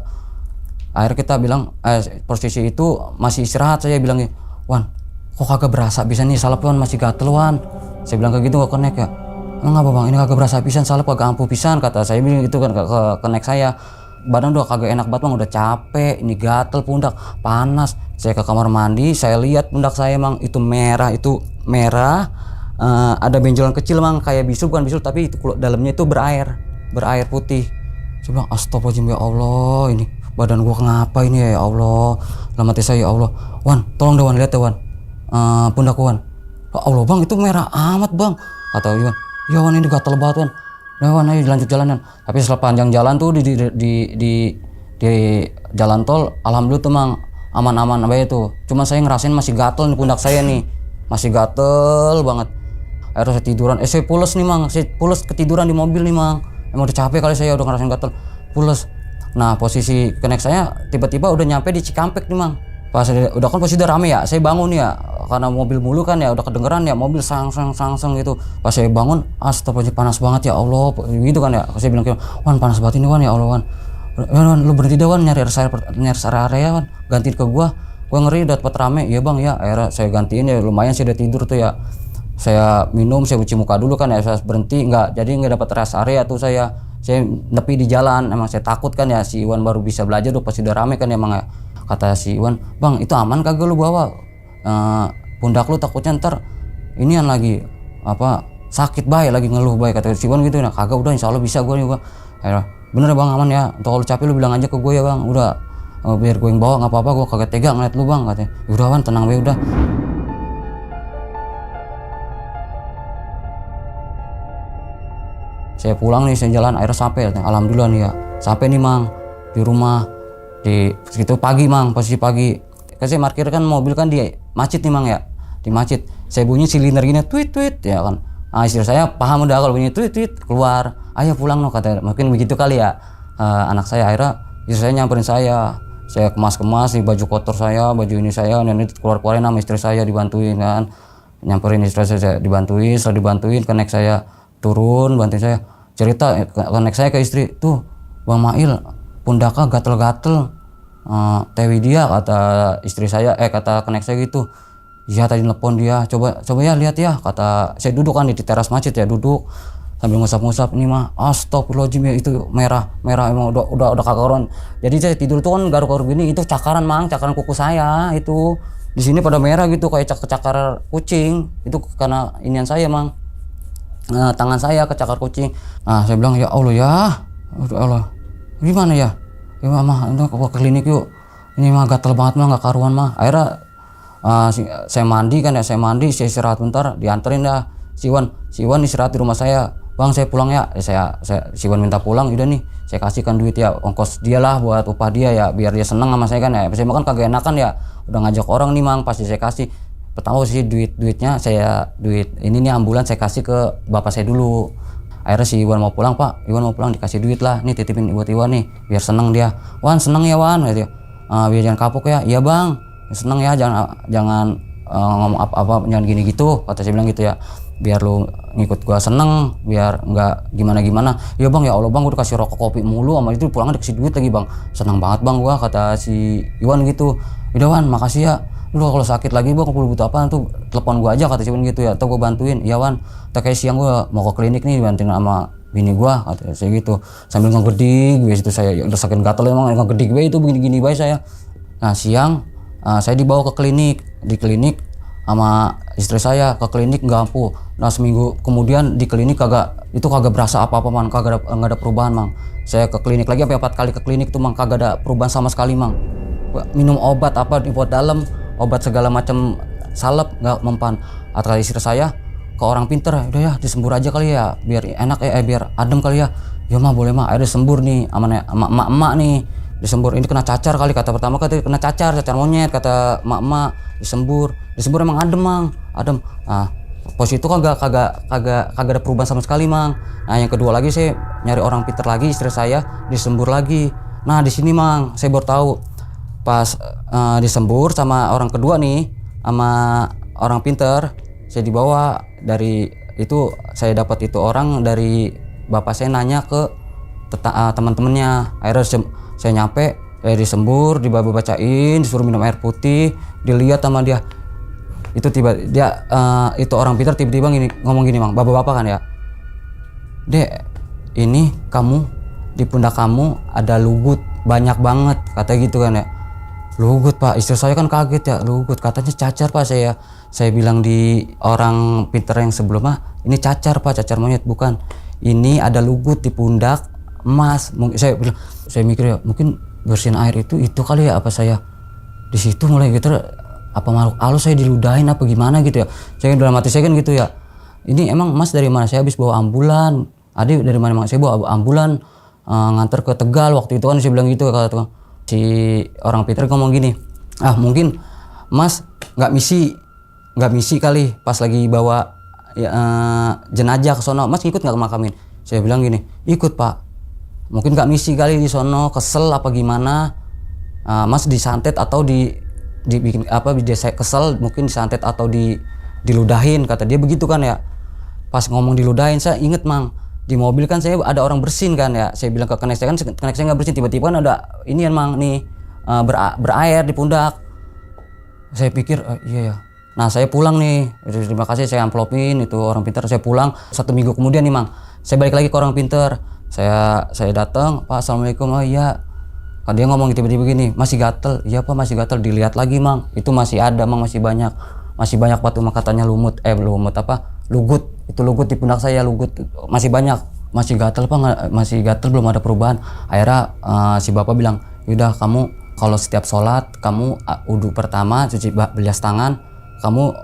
[SPEAKER 2] Akhirnya kita bilang, posisi itu masih istirahat, saya bilang, Wan, kok kagak berasa bisa nih salep Wan masih gatel Wan. Saya bilang kayak gitu gak connect ya. Emang apa bang, ini kagak berasa pisan salep kagak ampuh pisan, kata saya bilang gitu kan ke connect saya. Badan udah kagak enak banget bang, udah capek, ini gatel pundak, panas. Saya ke kamar mandi, saya lihat pundak saya emang itu merah, ada benjolan kecil emang kayak bisul, bukan bisul tapi itu dalamnya itu berair putih. Saya bilang astagfirullahaladzim ya Allah ini. Badan gua kenapa ini ya Allah, dalam hati saya ya Allah. Wan tolong deh Wan lihat ya Wan, pundak Wan. Ya Allah bang itu merah amat bang, kata Iwan. Ya Wan ini gatel banget Wan. Nah Wan ayo lanjut jalanan. Tapi setelah panjang jalan tuh di jalan tol alhamdulillah tuh mang aman-aman apa itu. Cuma saya ngerasain masih gatel nih pundak saya nih, masih gatel banget. Akhirnya saya tiduran, saya pules nih mang, saya pules ketiduran di mobil nih mang. Emang udah capek kali saya udah ngerasain gatel, pules. Nah posisi connect saya tiba-tiba udah nyampe di Cikampek nih mang. Pas udah kan posisi udah rame ya, saya bangun ya karena mobil mulu kan ya udah kedengeran ya mobil sang gitu. Pas saya bangun astagfirullah panas banget ya Allah gitu kan ya. Saya bilang Wan panas banget ini Wan ya Allah Wan. Wan lu berhenti deh Wan nyari area Wan, gantiin ke gua ngeri udah tempat rame. Iya bang ya, akhirnya saya gantiin ya lumayan saya udah tidur tuh ya. Saya minum, saya cuci muka dulu kan ya, saya berhenti jadi nggak dapat rest area tuh saya nepi di jalan. Emang saya takut kan ya si Iwan baru bisa belajar tuh pasti udah rame kan ya emang ya. Kata si Iwan, bang itu aman kagak lu bawa pundak lu takutnya ntar inian lagi apa sakit baik lagi ngeluh baik, kata si Iwan gitu. Nah kagak udah insya Allah bisa gue nih gua. Bener ya bang aman ya, kalau lu capek lu bilang aja ke gue ya bang, udah biar gue yang bawa nggak apa-apa, gue kagak tega ngeliat lu bang, katanya. Udah Wan tenang be udah. Saya pulang nih, saya jalan, akhirnya sampai, alhamdulillah nih ya, sampai nih mang di rumah di segitu pagi mang, posisi pagi. Kan saya parkir kan mobil kan di macet nih mang ya, di macet. Saya bunyi silinder gini, tweet ya kan. Nah, istri saya paham udah kalau bunyi tweet keluar, ayo pulang no, kata mungkin begitu kali ya anak saya. Akhirnya istri saya nyamperin saya kemas nih baju kotor saya, baju ini saya, dan ini keluarin sama istri saya dibantuin kan, nyamperin istri saya dibantuin, setelah dibantuin connect saya turun bantuin saya cerita connect saya ke istri tuh Bang Mail pundaknya gatel-gatel tewi dia, kata istri saya kata connect saya gitu. Iya tadi nelpon dia, coba ya lihat ya, kata saya duduk kan di teras masjid ya, duduk sambil ngusap-ngusap ini mah astagfirullahaladzim ya, itu merah emang udah kakaruan. Jadi saya tidur tuh kan garuk-garuk gini, itu cakaran kuku saya itu di sini pada merah gitu kayak cakar kucing, itu karena inian saya mang. Tangan saya kecakar kucing. Nah saya bilang ya Allah ya Allah gimana ya mah ke klinik yuk, ini mah gatel banget mah nggak karuan mah. Akhirnya Saya mandi kan ya, saya istirahat bentar, dianterin dah si Iwan istirahat di rumah saya. Bang, saya pulang ya. Si Iwan minta pulang, udah nih saya kasihkan duit ya, ongkos dia lah buat upah dia ya, biar dia seneng sama saya kan ya. Saya makan kagak enakan ya, udah ngajak orang nih Mang, pasti saya kasih. Pertama sih duitnya duit ini nih ambulan saya kasih ke bapak saya dulu. Akhirnya si Iwan mau pulang, Pak Iwan mau pulang, dikasih duit lah, nih titipin buat Iwan nih biar seneng dia. Wan seneng ya Wan gitu ya. Biar jangan kapok ya. Iya Bang, seneng ya, jangan ngomong apa-apa, jangan gini gitu, kata saya bilang gitu ya, biar lu ngikut gua seneng, biar nggak gimana. Ya Bang, ya Allah Bang, gua udah kasih rokok kopi mulu, sama itu pulang dikasih duit lagi Bang, seneng banget Bang gua, kata si Iwan gitu. Udah Wan, makasih ya, lu kalau sakit lagi Bang, kalau butuh apa tuh telepon gua aja, kata si Iwan gitu ya, atau gua bantuin. Ya Wan, kayak siang gua mau ke klinik nih, bantuin sama bini gua, kata saya gitu, sambil ngegedik gue situ. Saya udah sakit gatel emang, ngegedik gue itu begini-gini baik saya. Nah siang saya dibawa ke klinik, di klinik sama istri saya ke klinik nggak ampuh. Nah seminggu kemudian di klinik kagak berasa apa-apa Mang, nggak ada perubahan Mang. Saya ke klinik lagi sampai 4 kali ke klinik tuh Mang, kagak ada perubahan sama sekali Mang. Minum obat apa di buat dalam, obat segala macam salep nggak mempan. Kata istri saya, ke orang pinter, udah ya disembur aja kali ya, biar enak ya, biar adem kali ya. Ya mah boleh mah, akhirnya disembur nih sama emak-emak nih. Disembur, ini kena cacar kali, kata pertama kena cacar monyet, kata emak-emak. Disembur emang adem Mang, adem. Nah pos itu kagak ada perubahan sama sekali Mang. Nah yang kedua lagi saya nyari orang pinter lagi, istri saya disembur lagi. Nah di sini Mang saya baru tahu, pas disembur sama orang kedua nih, sama orang pinter, saya dibawa dari itu, saya dapat itu orang dari bapak saya nanya ke teman-temannya. Akhirnya saya nyampe, disembur, dibacain, disuruh minum air putih, dilihat sama dia. Itu itu orang pintar tiba-tiba ngomong gini Mang, bapak-bapak kan ya, Dek, ini kamu di pundak kamu ada lugut banyak banget, kata gitu kan ya. Lugut Pak, istri saya kan kaget ya, lugut, katanya cacar Pak. Saya bilang di orang pintar yang sebelumnya, ini cacar Pak, cacar monyet bukan, ini ada lugut di pundak Mas. Saya mikir ya, mungkin bersihin air itu kali ya, apa saya di situ mulai gitu, apa makhluk halus saya diludahin apa gimana gitu ya. Saya dalam hati saya kan gitu ya, ini emang Mas dari mana? Saya habis bawa ambulan. Adik dari mana Mang? Saya bawa ambulan nganter ke Tegal waktu itu kan, saya bilang gitu, kata tukang. Si orang pintar ngomong gini, mungkin Mas nggak misi kali pas lagi bawa jenazah ke sono, Mas ikut nggak ke makamin? Saya bilang gini, ikut Pak, mungkin nggak misi kali di sono, kesel apa gimana, Mas disantet atau dibikin apa, saya kesel mungkin disantet atau diludahin, kata dia begitu kan ya. Pas ngomong diludahin saya inget Mang, di mobil kan saya ada orang bersin kan ya, saya bilang ke kenek saya kan, kenek saya nggak bersin, tiba-tiba kan ada ini ya Mang nih, berair di pundak. Saya pikir iya ya. Nah saya pulang nih, terima kasih, saya amplopin itu orang pintar. Saya pulang 1 minggu kemudian nih Mang, saya balik lagi ke orang pintar. Saya datang, Pak Assalamualaikum. Oh iya. Dia ngomong tiba-tiba begini, masih gatel. Iya Pak, masih gatel. Dilihat lagi Mang, itu masih ada Mang, masih banyak batu. Katanya lugut apa, lugut, itu lugut di pundak saya, lugut masih banyak, masih gatel Pak, masih gatel, belum ada perubahan. Akhirnya si bapak bilang, yaudah kamu kalau setiap sholat kamu wudu pertama cuci belas tangan, kamu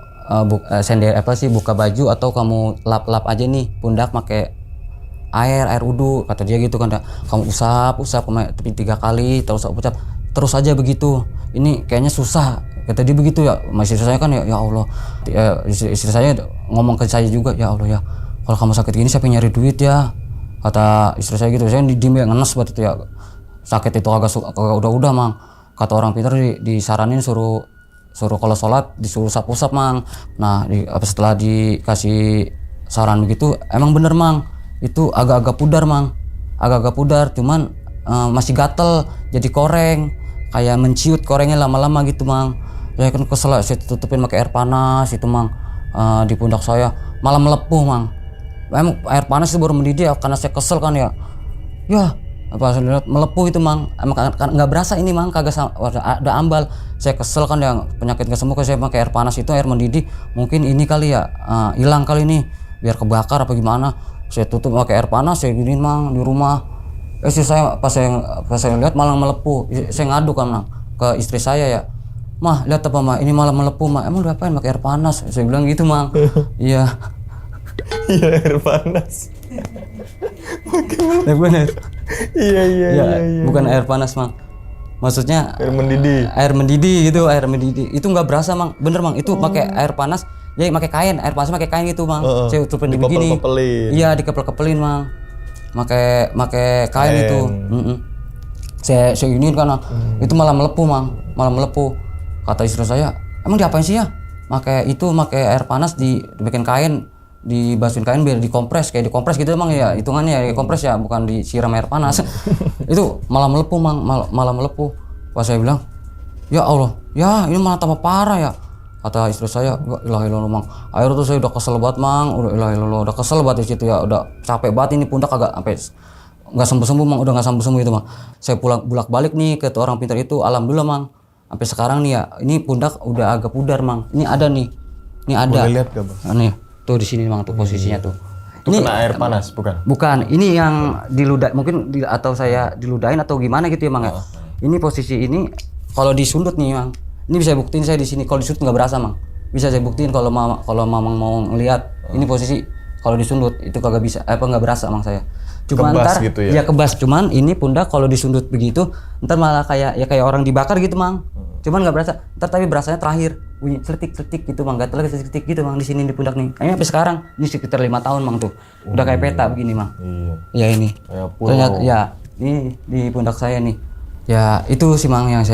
[SPEAKER 2] buka baju atau kamu lap aja nih pundak pakai air wudu, kata dia gitu kan. Kamu usap tapi 3 kali, terus aja begitu, ini kayaknya susah, kata dia begitu ya. Istri saya kan ya Allah, istri saya ngomong ke saya juga, ya Allah ya, kalau kamu sakit gini siapa yang nyari duit ya, kata istri saya gitu. Saya diem ya, ngenes buat itu ya, sakit itu agak udah Mang, kata orang pintar disaranin suruh kalau sholat disuruh usap Mang. Nah setelah dikasih saran begitu, emang bener Mang, itu agak-agak pudar cuman masih gatel, jadi koreng, kayak menciut korengnya lama-lama gitu Mang. Saya kan kesel, saya tutupin pakai air panas itu Mang, di pundak saya malah melepuh Mang. Emang air panas itu baru mendidih ya, karena saya kesel kan ya pas lihat melepuh itu Mang. Emang nggak berasa ini Mang, kagak ada ambal. Saya kesel kan ya, penyakit nggak sembuh, saya pakai air panas itu, air mendidih, mungkin ini kali ya, hilang kali ini, biar kebakar apa gimana. Saya tutup pakai air panas, saya giniin Mang di rumah. Istri saya pas saya lihat malah melepuh. Saya ngadu kan Mang ke istri saya ya, Mah lihat apa mah, ini malah melepuh mah, emang udah apain pakai air panas, saya bilang gitu mang. Iya.
[SPEAKER 3] Iya, air panas.
[SPEAKER 2] Ya bener.
[SPEAKER 3] Iya.
[SPEAKER 2] Ya, bukan air panas mang, maksudnya
[SPEAKER 3] Air mendidih.
[SPEAKER 2] air mendidih gitu, air mendidih itu nggak berasa mang, bener mang, itu pakai air panas, ya pakai kain, air panas pakai kain gitu mang. Saya tutupin begini.
[SPEAKER 3] Dikepel-kepelin.
[SPEAKER 2] Iya dikepel-kepelin mang, pakai kain itu. Saya ini karena itu malah melepuh mang, malah melepuh. Kata istri saya, emang diapain sih ya? Pakai air panas dibikin kain, dibasuhin kain biar dikompres, kayak dikompres gitu emang ya, hitungannya ya dikompres ya, bukan disiram air panas. Itu malah melepuh mang, malah melepuh. Pas saya bilang, ya Allah, ya ini malah tambah parah ya. Kata istri saya, ya ilah ilah mang, air tuh saya udah kesel banget mang, udah kesel banget di situ ya, udah capek banget ini pundak agak sampai nggak sembuh mang, udah nggak sembuh itu mang. Saya pulang bolak balik nih ke orang pintar itu, alhamdulillah mang, sampai sekarang nih ya, ini pundak udah agak pudar mang. Ini ada nih, ini ada.
[SPEAKER 3] Boleh lihat gak bang?
[SPEAKER 2] Nih, tuh di sini mang, tuh posisinya tuh.
[SPEAKER 3] Itu
[SPEAKER 2] Ini
[SPEAKER 3] kena air panas bukan?
[SPEAKER 2] bukan, ini yang diludah mungkin atau saya diludahin atau gimana gitu ya mang ya. Ini posisi ini kalau disundut nih mang, ini bisa buktiin saya di sini, kalau disundut nggak berasa mang. Bisa saya buktiin kalau mamang mau ngelihat, ini posisi kalau disundut itu kagak bisa, nggak berasa mang saya. Cuma
[SPEAKER 3] Kebas
[SPEAKER 2] ntar
[SPEAKER 3] gitu ya?
[SPEAKER 2] ya kebas, cuman ini pundak kalau disundut begitu ntar malah kayak orang dibakar gitu mang. Cuman nggak berasa, ntar tapi berasanya terakhir bunyi celetik gitu mang, gatel celetik gitu mang di sini di pundak nih. Ini sampai sekarang ini sekitar 5 tahun mang tuh, udah kayak peta begini mang.
[SPEAKER 3] Iya.
[SPEAKER 2] Ya ini,
[SPEAKER 3] Kayak pulau.
[SPEAKER 2] ternyata ya ini di pundak saya nih. Ya itu sih mang yang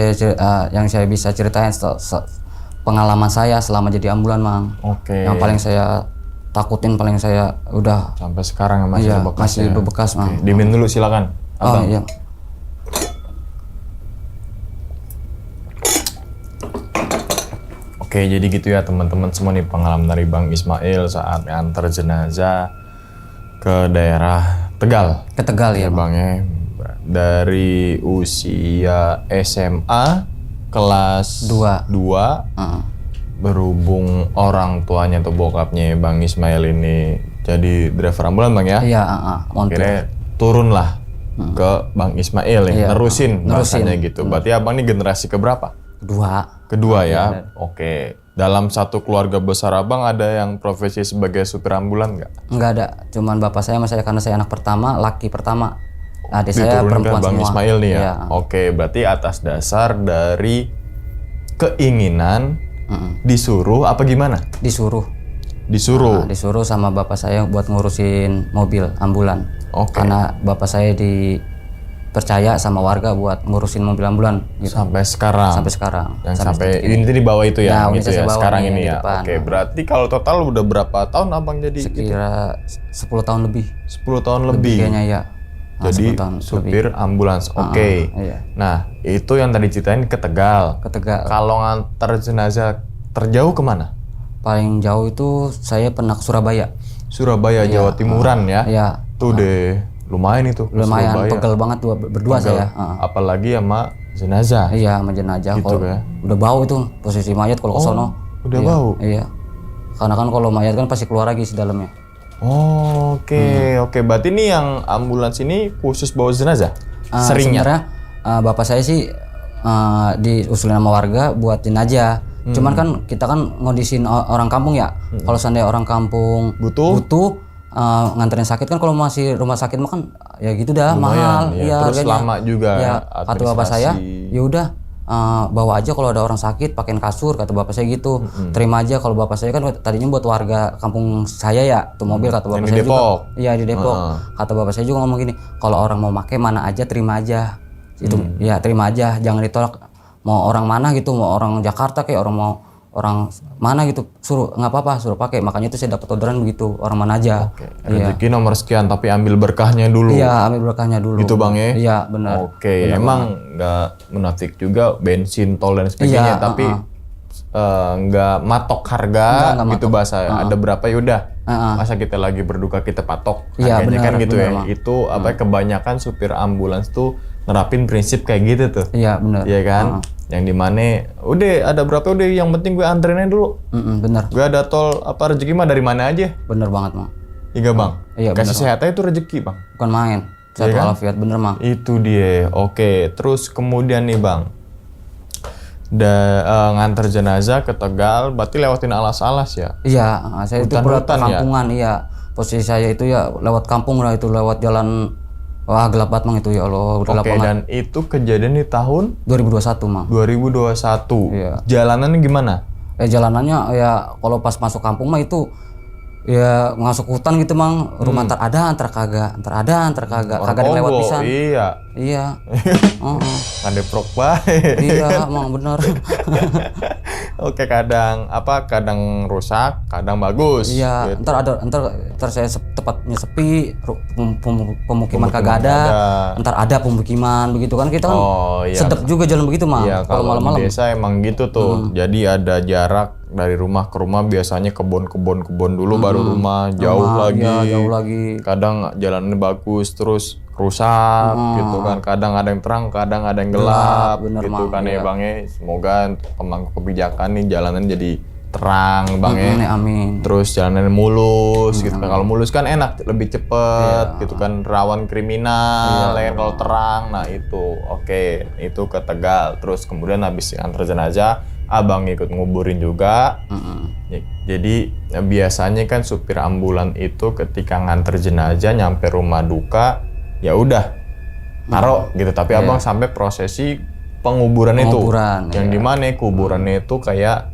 [SPEAKER 2] saya bisa ceritain pengalaman saya selama jadi ambulan mang.
[SPEAKER 3] Oke.
[SPEAKER 2] Yang paling saya takutin, paling saya udah
[SPEAKER 3] Sampai sekarang masih
[SPEAKER 2] iya,
[SPEAKER 3] bebekas
[SPEAKER 2] masih
[SPEAKER 3] ya?
[SPEAKER 2] bebekas mang.
[SPEAKER 3] Oke, dimin dulu silakan.
[SPEAKER 2] Oh
[SPEAKER 3] Abang.
[SPEAKER 2] iya.
[SPEAKER 3] Oke, jadi gitu ya teman-teman semua nih pengalaman dari Bang Ismail saat antar jenazah ke daerah Tegal.
[SPEAKER 2] Ke Tegal ya
[SPEAKER 3] Bang ya. Dari usia SMA kelas 2. Berhubung orang tuanya atau bokapnya Bang Ismail ini jadi driver ambulan Bang ya.
[SPEAKER 2] Iya,
[SPEAKER 3] Akhirnya turunlah ke Bang Ismail ya,
[SPEAKER 2] Iya,
[SPEAKER 3] nerusin bahasanya gitu. Berarti abang ini generasi keberapa? Kedua ya. Oke. Dalam satu keluarga besar abang ada yang profesi sebagai supir ambulan nggak?
[SPEAKER 2] Nggak ada, cuman bapak saya sama saya, karena saya anak pertama, laki pertama. Adik saya
[SPEAKER 3] Diturunkan
[SPEAKER 2] perempuan
[SPEAKER 3] Bang
[SPEAKER 2] semua.
[SPEAKER 3] Ismail nih ya.
[SPEAKER 2] Iya.
[SPEAKER 3] Oke, berarti atas dasar dari keinginan disuruh apa gimana?
[SPEAKER 2] Disuruh sama bapak saya buat ngurusin mobil ambulan.
[SPEAKER 3] Oke.
[SPEAKER 2] Karena bapak saya dipercaya sama warga buat ngurusin mobil ambulan gitu.
[SPEAKER 3] Sampai sekarang. Yang sampai
[SPEAKER 2] detik ini.
[SPEAKER 3] unit di bawah itu ya,
[SPEAKER 2] Nah, unit
[SPEAKER 3] gitu ya.
[SPEAKER 2] saya bawa
[SPEAKER 3] Sekarang
[SPEAKER 2] nih,
[SPEAKER 3] ini
[SPEAKER 2] di
[SPEAKER 3] ya.
[SPEAKER 2] depan.
[SPEAKER 3] Oke, berarti kalau total udah berapa tahun abang jadi?
[SPEAKER 2] Sekira 10 tahun lebih.
[SPEAKER 3] 10 tahun lebih.
[SPEAKER 2] Kayaknya ya.
[SPEAKER 3] Jadi
[SPEAKER 2] 10 tahun
[SPEAKER 3] supir ambulans. Oke.
[SPEAKER 2] iya.
[SPEAKER 3] Nah, itu yang tadi ceritain ke Tegal.
[SPEAKER 2] Ke Tegal.
[SPEAKER 3] Kalau ngantar jenazah terjauh kemana?
[SPEAKER 2] Paling jauh itu saya pernah ke Surabaya.
[SPEAKER 3] Surabaya, Jawa Timuran ya.
[SPEAKER 2] Iya.
[SPEAKER 3] Tuh deh, lumayan itu. ke
[SPEAKER 2] Lumayan
[SPEAKER 3] Surabaya.
[SPEAKER 2] pegel banget berdua
[SPEAKER 3] Pegel.
[SPEAKER 2] saya.
[SPEAKER 3] Apalagi sama jenazah.
[SPEAKER 2] Iya, sama jenazah.
[SPEAKER 3] Gitu
[SPEAKER 2] Kalau
[SPEAKER 3] ya.
[SPEAKER 2] udah bau itu posisi mayat kalau ke sono.
[SPEAKER 3] Udah
[SPEAKER 2] Iya,
[SPEAKER 3] bau.
[SPEAKER 2] Iya. Karena kan kalau mayat kan pasti keluar lagi di dalamnya.
[SPEAKER 3] Oh, oke. Berarti ini yang ambulans ini khusus bawa jenazah? Seringnya?
[SPEAKER 2] Sebenarnya bapak saya sih diusulin sama warga buat jenazah. Cuman kan kita kan ngodisin orang kampung ya. Kalau seandainya orang kampung
[SPEAKER 3] Butuh?
[SPEAKER 2] nganterin sakit kan, kalau masih rumah sakit mah kan ya gitu dah,
[SPEAKER 3] Lumayan,
[SPEAKER 2] mahal.
[SPEAKER 3] ya.
[SPEAKER 2] Iya,
[SPEAKER 3] Terus
[SPEAKER 2] harganya.
[SPEAKER 3] lama juga
[SPEAKER 2] Ya, kata bapak saya,
[SPEAKER 3] administrasi.
[SPEAKER 2] ya udah bawa aja kalau ada orang sakit, pakein kasur, kata bapak saya gitu. Terima aja. Kalau bapak saya kan tadinya buat warga kampung saya ya, tuh mobil, kata bapak
[SPEAKER 3] Yang di
[SPEAKER 2] saya
[SPEAKER 3] Depok?
[SPEAKER 2] juga. Iya, di Depok. Kata bapak saya juga ngomong gini, kalau orang mau make mana aja terima aja. Itu ya terima aja, jangan ditolak. Mau orang mana gitu, mau orang Jakarta kayak orang mana gitu, suruh nggak apa-apa, suruh pakai. Makanya itu saya dapat orderan begitu, orang mana aja.
[SPEAKER 3] Rezeki nomor sekian, tapi ambil berkahnya dulu.
[SPEAKER 2] Iya, ambil berkahnya dulu.
[SPEAKER 3] Gitu Bang ya?
[SPEAKER 2] Iya, benar.
[SPEAKER 3] Oke, emang nggak munafik juga bensin, tol dan sebagainya,
[SPEAKER 2] Iya,
[SPEAKER 3] tapi nggak matok harga
[SPEAKER 2] Nggak
[SPEAKER 3] gitu bahasa. Ada berapa yaudah. Masa kita lagi berduka kita patok
[SPEAKER 2] Iya,
[SPEAKER 3] harganya,
[SPEAKER 2] benar,
[SPEAKER 3] kan gitu
[SPEAKER 2] benar,
[SPEAKER 3] ya.
[SPEAKER 2] Bang.
[SPEAKER 3] Itu apa kebanyakan supir ambulans tuh nerapin prinsip kayak gitu tuh.
[SPEAKER 2] Iya, benar.
[SPEAKER 3] Iya kan? Yang dimana udah ada berapa udah yang penting gue antrein aja dulu.
[SPEAKER 2] Benar.
[SPEAKER 3] Gue ada tol apa rezeki mah dari mana aja.
[SPEAKER 2] Benar banget, Mang.
[SPEAKER 3] Iya Bang.
[SPEAKER 2] Iya,
[SPEAKER 3] Kasih
[SPEAKER 2] bener,
[SPEAKER 3] sehat aja itu rezeki Bang.
[SPEAKER 2] Bukan main. Satu
[SPEAKER 3] Iya kan?
[SPEAKER 2] walafiat, bener, Mang.
[SPEAKER 3] Itu dia. Oke, terus kemudian nih Bang. nganter jenazah ke Tegal, berarti lewatin alas-alas ya?
[SPEAKER 2] Iya, saya itu
[SPEAKER 3] Hutan-hutan ya?
[SPEAKER 2] perkampungan, iya. Posisi saya itu ya lewat kampung lah, itu lewat jalan, wah gelap banget mang itu, ya Allah, udah gelap
[SPEAKER 3] Oke,
[SPEAKER 2] banget.
[SPEAKER 3] dan itu kejadian di tahun
[SPEAKER 2] 2021 mang.
[SPEAKER 3] 2021.
[SPEAKER 2] Iya.
[SPEAKER 3] Jalanannya gimana?
[SPEAKER 2] Jalanannya ya kalau pas masuk kampung mah itu ya masuk hutan gitu mang, rumah antar kagak, kagak ada lewat pisan.
[SPEAKER 3] Iya.
[SPEAKER 2] Iya.
[SPEAKER 3] Ngadeprok bae.
[SPEAKER 2] Iya, mang bener.
[SPEAKER 3] Oke, kadang rusak, kadang bagus.
[SPEAKER 2] Iya,
[SPEAKER 3] gitu.
[SPEAKER 2] ntar saya tepatnya sepi, pemukiman kagak ada. Ntar ada pemukiman begitu kan, kita kan
[SPEAKER 3] iya.
[SPEAKER 2] sedep juga jalan begitu mang.
[SPEAKER 3] Iya, kalau
[SPEAKER 2] malam-malam.
[SPEAKER 3] di desa emang gitu tuh. Jadi ada jarak dari rumah ke rumah, biasanya kebun dulu baru rumah, jauh lagi.
[SPEAKER 2] Iya, jauh lagi.
[SPEAKER 3] Kadang jalannya bagus terus rusak gitu kan. Kadang ada yang terang, kadang ada yang gelap
[SPEAKER 2] bener,
[SPEAKER 3] gitu
[SPEAKER 2] Mang.
[SPEAKER 3] kan
[SPEAKER 2] Iya.
[SPEAKER 3] ya Bang ya. Semoga pemangku kebijakan nih jalanan jadi terang Bang ya.
[SPEAKER 2] Amin.
[SPEAKER 3] Terus jalannya mulus gitu kan. Kalau mulus kan enak, lebih cepet gitu kan, rawan kriminal ya kan kalau terang. Nah itu oke, itu ke Tegal. Terus kemudian habis antar jenazah, abang ikut nguburin juga. Jadi biasanya kan supir ambulan itu ketika nganter jenazah nyampe rumah duka, ya udah taruh gitu. Tapi abang sampai prosesi penguburan itu, yang dimana kuburannya itu kayak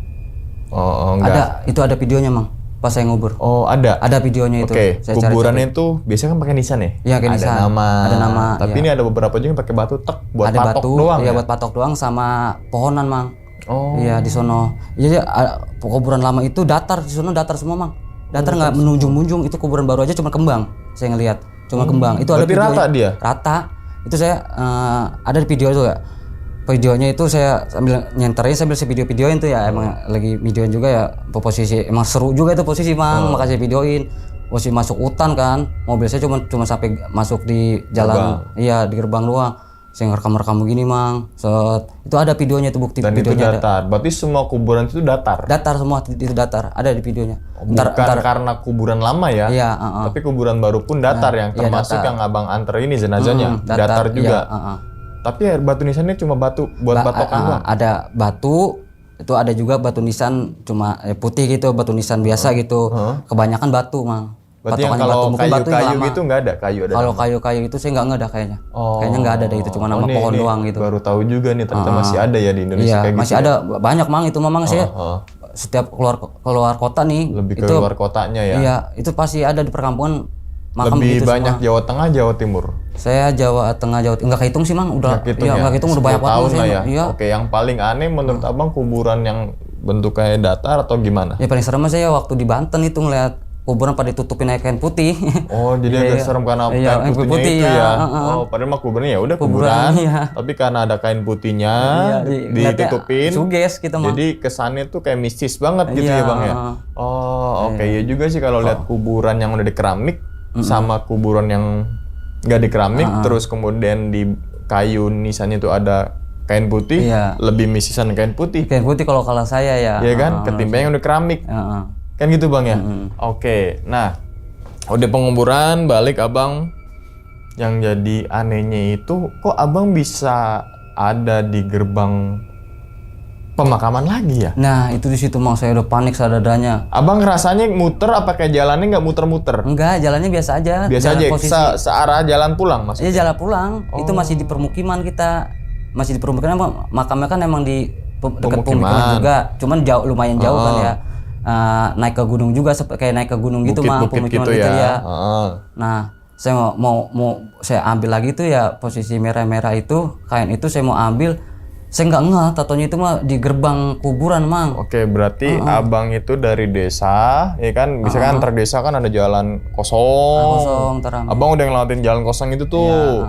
[SPEAKER 3] enggak.
[SPEAKER 2] Ada videonya mang, pas saya ngubur.
[SPEAKER 3] Oh ada
[SPEAKER 2] Videonya itu.
[SPEAKER 3] Oke,
[SPEAKER 2] Saya
[SPEAKER 3] kuburannya itu biasanya kan pakai nisan ya?
[SPEAKER 2] Iya, pakai nisan.
[SPEAKER 3] Ada nama. Tapi
[SPEAKER 2] iya.
[SPEAKER 3] ini ada beberapa juga yang pakai batu tek buat
[SPEAKER 2] ada
[SPEAKER 3] patok
[SPEAKER 2] batu,
[SPEAKER 3] doang.
[SPEAKER 2] iya buat patok doang sama pohonan mang.
[SPEAKER 3] Oh.
[SPEAKER 2] Iya di sono. Jadi kuburan lama itu datar, di sono datar semua mang. Datar nggak menunjung-munjung, itu kuburan baru aja cuma kembang. Saya ngelihat, cuma kembang. Itu ada videonya.
[SPEAKER 3] Rata dia?
[SPEAKER 2] Rata. Itu saya ada di video itu ya. Videonya itu saya sambil nyenterin, sambil video-videoin tuh ya, emang lagi videoin juga ya. Posisi emang seru juga itu posisi mang, makanya saya videoin. Posisi masuk hutan kan, mobil saya cuma sampai masuk di jalan, iya di gerbang doang. Saya ngerekam begini mang, itu ada videonya itu, bukti
[SPEAKER 3] Dan
[SPEAKER 2] videonya
[SPEAKER 3] itu datar. Berarti semua kuburan itu datar.
[SPEAKER 2] Datar semua, itu datar, ada di videonya.
[SPEAKER 3] Bukan karena kuburan lama ya,
[SPEAKER 2] iya,
[SPEAKER 3] tapi kuburan baru pun datar yang termasuk
[SPEAKER 2] datar.
[SPEAKER 3] yang abang anter ini jenazahnya datar juga.
[SPEAKER 2] Iya,
[SPEAKER 3] Tapi air batu nisannya cuma batu buat patokan doang.
[SPEAKER 2] ada batu, itu ada juga batu nisan cuma putih gitu, batu nisan biasa gitu. Kebanyakan batu mang.
[SPEAKER 3] Berarti yang
[SPEAKER 2] Patokannya
[SPEAKER 3] kalau
[SPEAKER 2] mungkin batu yang
[SPEAKER 3] kayu-kayu
[SPEAKER 2] lama.
[SPEAKER 3] gitu nggak ada kayu ada.
[SPEAKER 2] Kalau kayu-kayu itu saya nggak ada kayaknya. Kayaknya nggak ada deh, itu cuma nama
[SPEAKER 3] ini
[SPEAKER 2] pohon doang gitu.
[SPEAKER 3] Baru tahu juga nih ternyata masih ada ya di Indonesia
[SPEAKER 2] Iya,
[SPEAKER 3] kayak gitu.
[SPEAKER 2] masih ada banyak mang itu memang saya setiap keluar kota nih.
[SPEAKER 3] Lebih ke
[SPEAKER 2] itu,
[SPEAKER 3] luar kotanya ya.
[SPEAKER 2] Iya, itu pasti ada di perkampungan. Makam
[SPEAKER 3] Lebih
[SPEAKER 2] gitu
[SPEAKER 3] banyak
[SPEAKER 2] semua.
[SPEAKER 3] Jawa Tengah, Jawa Timur.
[SPEAKER 2] Saya Jawa Tengah, Jawa Timur. Enggak kehitung sih mang, udah. Enggak kehitung udah banyak banget
[SPEAKER 3] tahun lah ya.
[SPEAKER 2] Iya.
[SPEAKER 3] Oke, yang paling aneh menurut abang kuburan yang bentuknya datar atau gimana?
[SPEAKER 2] Ya paling serem saya waktu di Banten itu ngeliat kuburan pada ditutupin air kain putih.
[SPEAKER 3] Oh, jadi agak serem karena kain putihnya itu ya. Oh, padahal mah kuburannya ya udah kuburan.
[SPEAKER 2] Iya.
[SPEAKER 3] Tapi karena ada kain putihnya ditutupin.
[SPEAKER 2] Suges kita mah.
[SPEAKER 3] Jadi kesannya tuh kayak mistis banget gitu ya, Bang ya. Oh, oke. Ya juga sih kalau lihat kuburan yang udah di keramik sama kuburan yang nggak di keramik terus kemudian di kayu nisannya tuh ada kain putih, lebih mistisan kain putih.
[SPEAKER 2] Kain putih kalau saya ya.
[SPEAKER 3] Iya kan? Ketimbang yang udah keramik. Kan gitu Bang ya? Oke, nah udah penguburan balik abang, yang jadi anehnya itu kok abang bisa ada di gerbang pemakaman lagi ya?
[SPEAKER 2] Nah itu di situ mang, saya udah panik sadadanya.
[SPEAKER 3] Abang rasanya muter apa kayak jalannya nggak muter-muter?
[SPEAKER 2] Enggak, jalannya biasa aja.
[SPEAKER 3] Biasa
[SPEAKER 2] jalan
[SPEAKER 3] aja,
[SPEAKER 2] posisi.
[SPEAKER 3] searah jalan pulang maksudnya?
[SPEAKER 2] Iya jalan pulang, itu masih di permukiman kita. Masih di permukiman, makamnya kan emang di dekat pemukiman juga. Cuman jauh, lumayan jauh kan ya. Naik ke gunung juga, kayak naik ke gunung gitu mah, pemukiman gitu ya. Nah, saya mau saya ambil lagi tuh ya, posisi merah-merah itu, kain itu saya mau ambil, saya nggak ngeh, tatonya itu mah di gerbang kuburan mang.
[SPEAKER 3] Oke, berarti abang itu dari desa, ya kan? Misalkan antar desa kan ada jalan kosong.
[SPEAKER 2] Kosong, terang.
[SPEAKER 3] Abang udah ngelewatin jalan kosong itu tuh.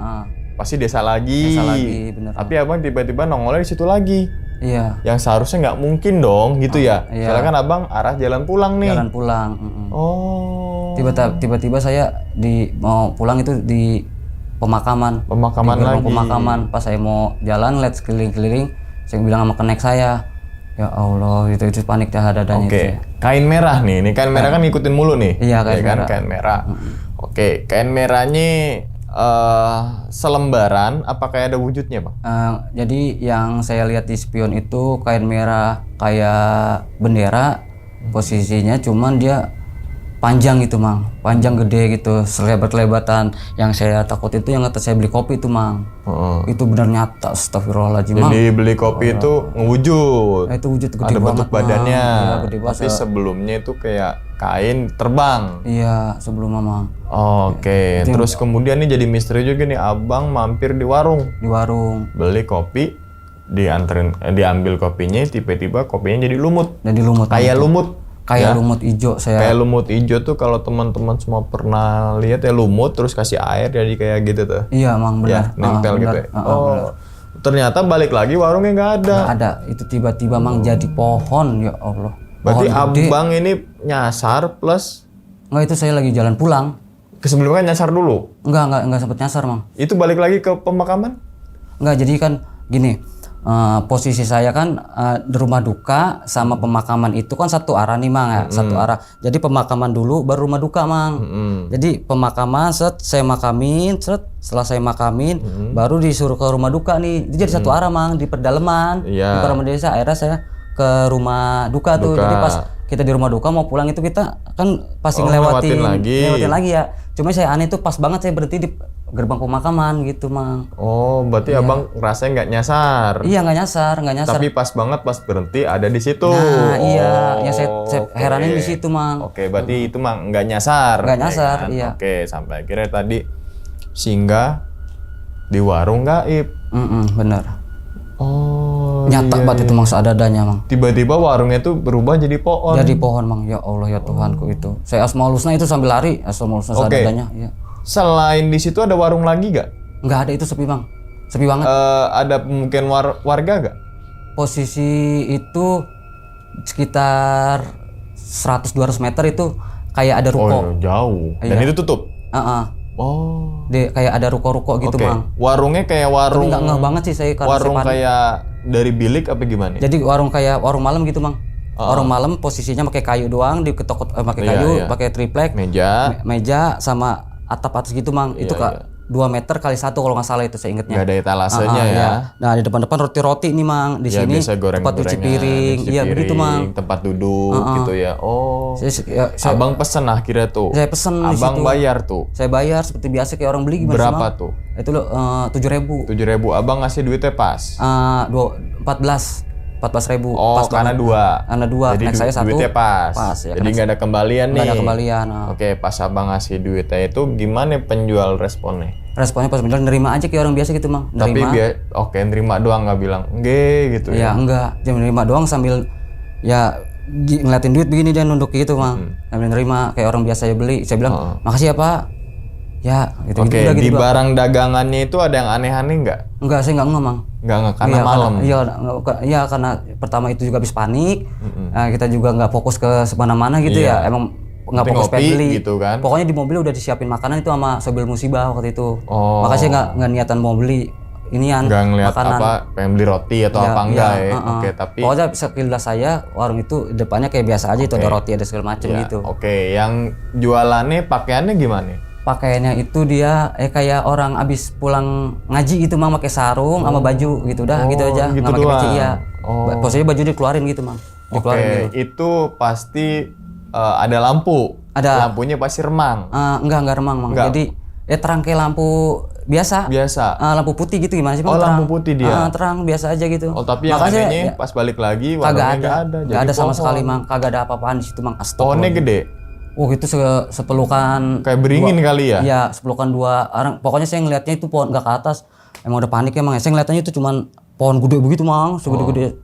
[SPEAKER 3] Pasti desa lagi.
[SPEAKER 2] Desa lagi, bener.
[SPEAKER 3] Tapi abang tiba-tiba nongolnya di situ lagi.
[SPEAKER 2] Iya.
[SPEAKER 3] Yang seharusnya nggak mungkin dong, gitu ya.
[SPEAKER 2] Iya.
[SPEAKER 3] Soalnya kan abang arah jalan pulang nih.
[SPEAKER 2] Jalan pulang.
[SPEAKER 3] Oh.
[SPEAKER 2] Tiba-tiba saya mau pulang itu di pemakaman.
[SPEAKER 3] Pemakaman
[SPEAKER 2] di gerbang
[SPEAKER 3] lagi.
[SPEAKER 2] Pemakaman. Pas saya mau jalan, lihat sekeliling-keliling, saya bilang sama kenek saya, ya Allah, itu panik dah dadanya.
[SPEAKER 3] Oke. Kain merah nih. Ini kain merah kan ngikutin mulu nih.
[SPEAKER 2] Iya, kain
[SPEAKER 3] kan?
[SPEAKER 2] merah.
[SPEAKER 3] Kain merah. Oke, kain merahnya selembaran apa kayak ada wujudnya bang?
[SPEAKER 2] Jadi yang saya lihat di spion itu kain merah kayak bendera, posisinya cuman dia panjang gitu mang, panjang gede gitu, selebat-lebatan. Yang saya takut itu yang kata saya beli kopi itu mang, itu benar nyata, astagfirullahaladzim mang.
[SPEAKER 3] Jadi beli kopi itu ngewujud,
[SPEAKER 2] Itu wujud gede
[SPEAKER 3] ada
[SPEAKER 2] banget
[SPEAKER 3] bentuk badannya,
[SPEAKER 2] Iya, gede banget.
[SPEAKER 3] tapi sebelumnya itu kayak kain terbang.
[SPEAKER 2] Iya sebelum mamang
[SPEAKER 3] Oke, terus kemudian nih jadi misteri juga nih, abang mampir di warung,
[SPEAKER 2] di warung
[SPEAKER 3] beli kopi, diambil kopinya, tiba-tiba kopinya jadi lumut,
[SPEAKER 2] dan di lumut
[SPEAKER 3] kayak lumut. Ya.
[SPEAKER 2] kayak lumut hijau saya.
[SPEAKER 3] Kayak lumut hijau tuh kalau teman-teman semua pernah lihat ya, lumut terus kasih air jadi kayak gitu tuh.
[SPEAKER 2] Iya mang
[SPEAKER 3] Ya,
[SPEAKER 2] benar.
[SPEAKER 3] nempel gitu
[SPEAKER 2] benar.
[SPEAKER 3] ya. Oh. Ternyata balik lagi warungnya nggak ada.
[SPEAKER 2] Nggak ada. Itu tiba-tiba mang jadi pohon, ya Allah.
[SPEAKER 3] Berarti
[SPEAKER 2] Pohon gede.
[SPEAKER 3] abang ini nyasar plus
[SPEAKER 2] Enggak, itu saya lagi jalan pulang.
[SPEAKER 3] sebelumnya nyasar dulu.
[SPEAKER 2] Enggak sempet nyasar mang.
[SPEAKER 3] Itu balik lagi ke pemakaman?
[SPEAKER 2] Enggak, jadi kan gini, posisi saya kan di rumah duka sama pemakaman itu kan satu arah nih mang ya, satu arah. Jadi pemakaman dulu baru rumah duka mang. Jadi pemakaman saya makamin, setelah saya makamin baru disuruh ke rumah duka nih. Itu jadi satu arah mang, di pedalaman,
[SPEAKER 3] Iya.
[SPEAKER 2] di pedalaman desa. Akhirnya saya ke rumah duka tuh. Jadi pas kita di rumah duka mau pulang itu kita kan pasti
[SPEAKER 3] ngelewatin lagi.
[SPEAKER 2] ya. Cuma saya aneh tuh pas banget saya berhenti di gerbang pemakaman gitu mang.
[SPEAKER 3] Oh, berarti abang rasanya nggak nyasar.
[SPEAKER 2] Iya nggak nyasar.
[SPEAKER 3] Tapi pas banget pas berhenti ada di situ.
[SPEAKER 2] Nah iya, yang saya
[SPEAKER 3] oke.
[SPEAKER 2] heranin di situ mang.
[SPEAKER 3] Oke, berarti itu mang nggak nyasar.
[SPEAKER 2] Nggak
[SPEAKER 3] ya
[SPEAKER 2] nyasar,
[SPEAKER 3] kan?
[SPEAKER 2] iya.
[SPEAKER 3] Oke, sampai akhirnya tadi singgah di warung gaib.
[SPEAKER 2] Bener.
[SPEAKER 3] Oh,
[SPEAKER 2] Nyata banget itu mang seadanya mang.
[SPEAKER 3] tiba-tiba warungnya tuh berubah jadi pohon.
[SPEAKER 2] Jadi pohon mang, ya Allah ya Tuhanku itu. Saya asmaul husna itu sambil lari, asmaul husna
[SPEAKER 3] Oke.
[SPEAKER 2] seadanya. Iya.
[SPEAKER 3] Selain di situ ada warung lagi gak?
[SPEAKER 2] Nggak ada, itu sepi bang, sepi banget.
[SPEAKER 3] Ada mungkin warga gak?
[SPEAKER 2] Posisi itu sekitar 100-200 meter itu kayak ada ruko.
[SPEAKER 3] Oh, jauh. Dan
[SPEAKER 2] Iya.
[SPEAKER 3] itu tutup. Oh.
[SPEAKER 2] Kayak ada ruko-ruko gitu
[SPEAKER 3] Oke.
[SPEAKER 2] bang.
[SPEAKER 3] Warungnya kayak warung.
[SPEAKER 2] Tapi nggak ngeh banget sih saya karena
[SPEAKER 3] Warung
[SPEAKER 2] saya panik.
[SPEAKER 3] kayak dari bilik apa gimana?
[SPEAKER 2] Jadi warung kayak warung malam gitu bang. Warung malam posisinya pakai kayu doang, diketok pakai
[SPEAKER 3] Iya,
[SPEAKER 2] kayu,
[SPEAKER 3] iya.
[SPEAKER 2] pakai triplek,
[SPEAKER 3] Meja.
[SPEAKER 2] meja sama atap atas gitu mang. Itu kak 2 meter kali 1 kalau nggak salah itu saya ingetnya.
[SPEAKER 3] Nggak ada etalasenya ya.
[SPEAKER 2] Iya. Nah di depan-depan roti-roti nih mang. Di
[SPEAKER 3] Ya
[SPEAKER 2] sini
[SPEAKER 3] biasa
[SPEAKER 2] tempat cuci piring. Iya begitu mang.
[SPEAKER 3] Tempat duduk gitu ya. Oh.
[SPEAKER 2] Saya
[SPEAKER 3] Abang pesen akhirnya tuh.
[SPEAKER 2] Saya pesen di
[SPEAKER 3] Abang
[SPEAKER 2] situ.
[SPEAKER 3] bayar tuh.
[SPEAKER 2] Saya bayar seperti biasa kayak orang beli gimana sih,
[SPEAKER 3] Berapa
[SPEAKER 2] Mang?
[SPEAKER 3] tuh?
[SPEAKER 2] Itu loh 7.000.
[SPEAKER 3] 7.000. Abang ngasih duitnya pas.
[SPEAKER 2] 14.000.
[SPEAKER 3] Oh,
[SPEAKER 2] pas
[SPEAKER 3] karena
[SPEAKER 2] banget.
[SPEAKER 3] dua.
[SPEAKER 2] Karena dua.
[SPEAKER 3] Jadi
[SPEAKER 2] Naik saya satu.
[SPEAKER 3] duitnya pas.
[SPEAKER 2] Ya,
[SPEAKER 3] Jadi nggak ada kembalian nih.
[SPEAKER 2] nggak ada kembalian.
[SPEAKER 3] Oke, pas abang ngasih duitnya itu gimana penjual responnya?
[SPEAKER 2] Responnya pas bilang nerima aja kayak orang biasa gitu mang.
[SPEAKER 3] Tapi
[SPEAKER 2] Nerima.
[SPEAKER 3] oke nerima doang, nggak bilang nggak gitu
[SPEAKER 2] Ya
[SPEAKER 3] ya.
[SPEAKER 2] enggak, dia nerima doang sambil ya ngeliatin duit begini dia nunduk gitu mang. Sambil nerima kayak orang biasa ya beli. Saya bilang makasih ya pak. Ya gitu
[SPEAKER 3] Oke,
[SPEAKER 2] udah
[SPEAKER 3] di
[SPEAKER 2] gitu doang.
[SPEAKER 3] barang dagangannya itu ada yang aneh-aneh nggak?
[SPEAKER 2] Enggak, saya enggak mang.
[SPEAKER 3] Nggak karena
[SPEAKER 2] Iya,
[SPEAKER 3] malam.
[SPEAKER 2] Iya karena pertama itu juga habis panik. Nah, kita juga nggak fokus ke semana-mana gitu ya. Emang nggak
[SPEAKER 3] Penting
[SPEAKER 2] fokus
[SPEAKER 3] ngopi
[SPEAKER 2] pengen beli.
[SPEAKER 3] gitu kan.
[SPEAKER 2] Pokoknya di mobil udah disiapin makanan itu sama Sobil Musibah waktu itu.
[SPEAKER 3] Oh.
[SPEAKER 2] Makanya saya nggak niatan mau beli inian
[SPEAKER 3] Nggak ngeliat
[SPEAKER 2] makanan.
[SPEAKER 3] apa pengen beli roti atau apa enggak ya. Oke, tapi
[SPEAKER 2] Pokoknya sekilas saya warung itu depannya kayak biasa aja itu ada roti ada segala macam
[SPEAKER 3] ya,
[SPEAKER 2] gitu.
[SPEAKER 3] Oke, yang jualannya pakaiannya gimana?
[SPEAKER 2] Pakaiannya itu dia kayak orang abis pulang ngaji gitu mang, pakai sarung sama baju gitu udah gitu aja,
[SPEAKER 3] gitu
[SPEAKER 2] nggak pakai peci.
[SPEAKER 3] doang.
[SPEAKER 2] Iya.
[SPEAKER 3] Oh.
[SPEAKER 2] Posisinya baju dikeluarin gitu mang. Dikeluarin
[SPEAKER 3] Oke,
[SPEAKER 2] gitu.
[SPEAKER 3] itu pasti ada lampu.
[SPEAKER 2] Ada.
[SPEAKER 3] Lampunya pasti remang.
[SPEAKER 2] Enggak remang mang.
[SPEAKER 3] Enggak.
[SPEAKER 2] Jadi terang kayak lampu biasa.
[SPEAKER 3] Biasa.
[SPEAKER 2] Lampu putih gitu gimana sih bang?
[SPEAKER 3] Oh,
[SPEAKER 2] Terang.
[SPEAKER 3] lampu putih dia.
[SPEAKER 2] Terang biasa aja gitu.
[SPEAKER 3] Oh, tapi yang
[SPEAKER 2] Makanya
[SPEAKER 3] anehnya
[SPEAKER 2] ya,
[SPEAKER 3] pas balik lagi
[SPEAKER 2] kagak
[SPEAKER 3] warungnya
[SPEAKER 2] ada.
[SPEAKER 3] nggak ada.
[SPEAKER 2] Nggak
[SPEAKER 3] Jadi
[SPEAKER 2] ada sama
[SPEAKER 3] pohon.
[SPEAKER 2] sekali mang. Kagak ada apa-apaan di situ mang.
[SPEAKER 3] Pohonnya gede.
[SPEAKER 2] Itu sepelukan.
[SPEAKER 3] Kayak beringin kali ya?
[SPEAKER 2] Iya, sepelukan 2 orang. Pokoknya saya ngelihatnya itu pohon nggak ke atas. Emang udah panik emang. Saya ngeliatnya itu cuman pohon gede begitu mang, segede-gede.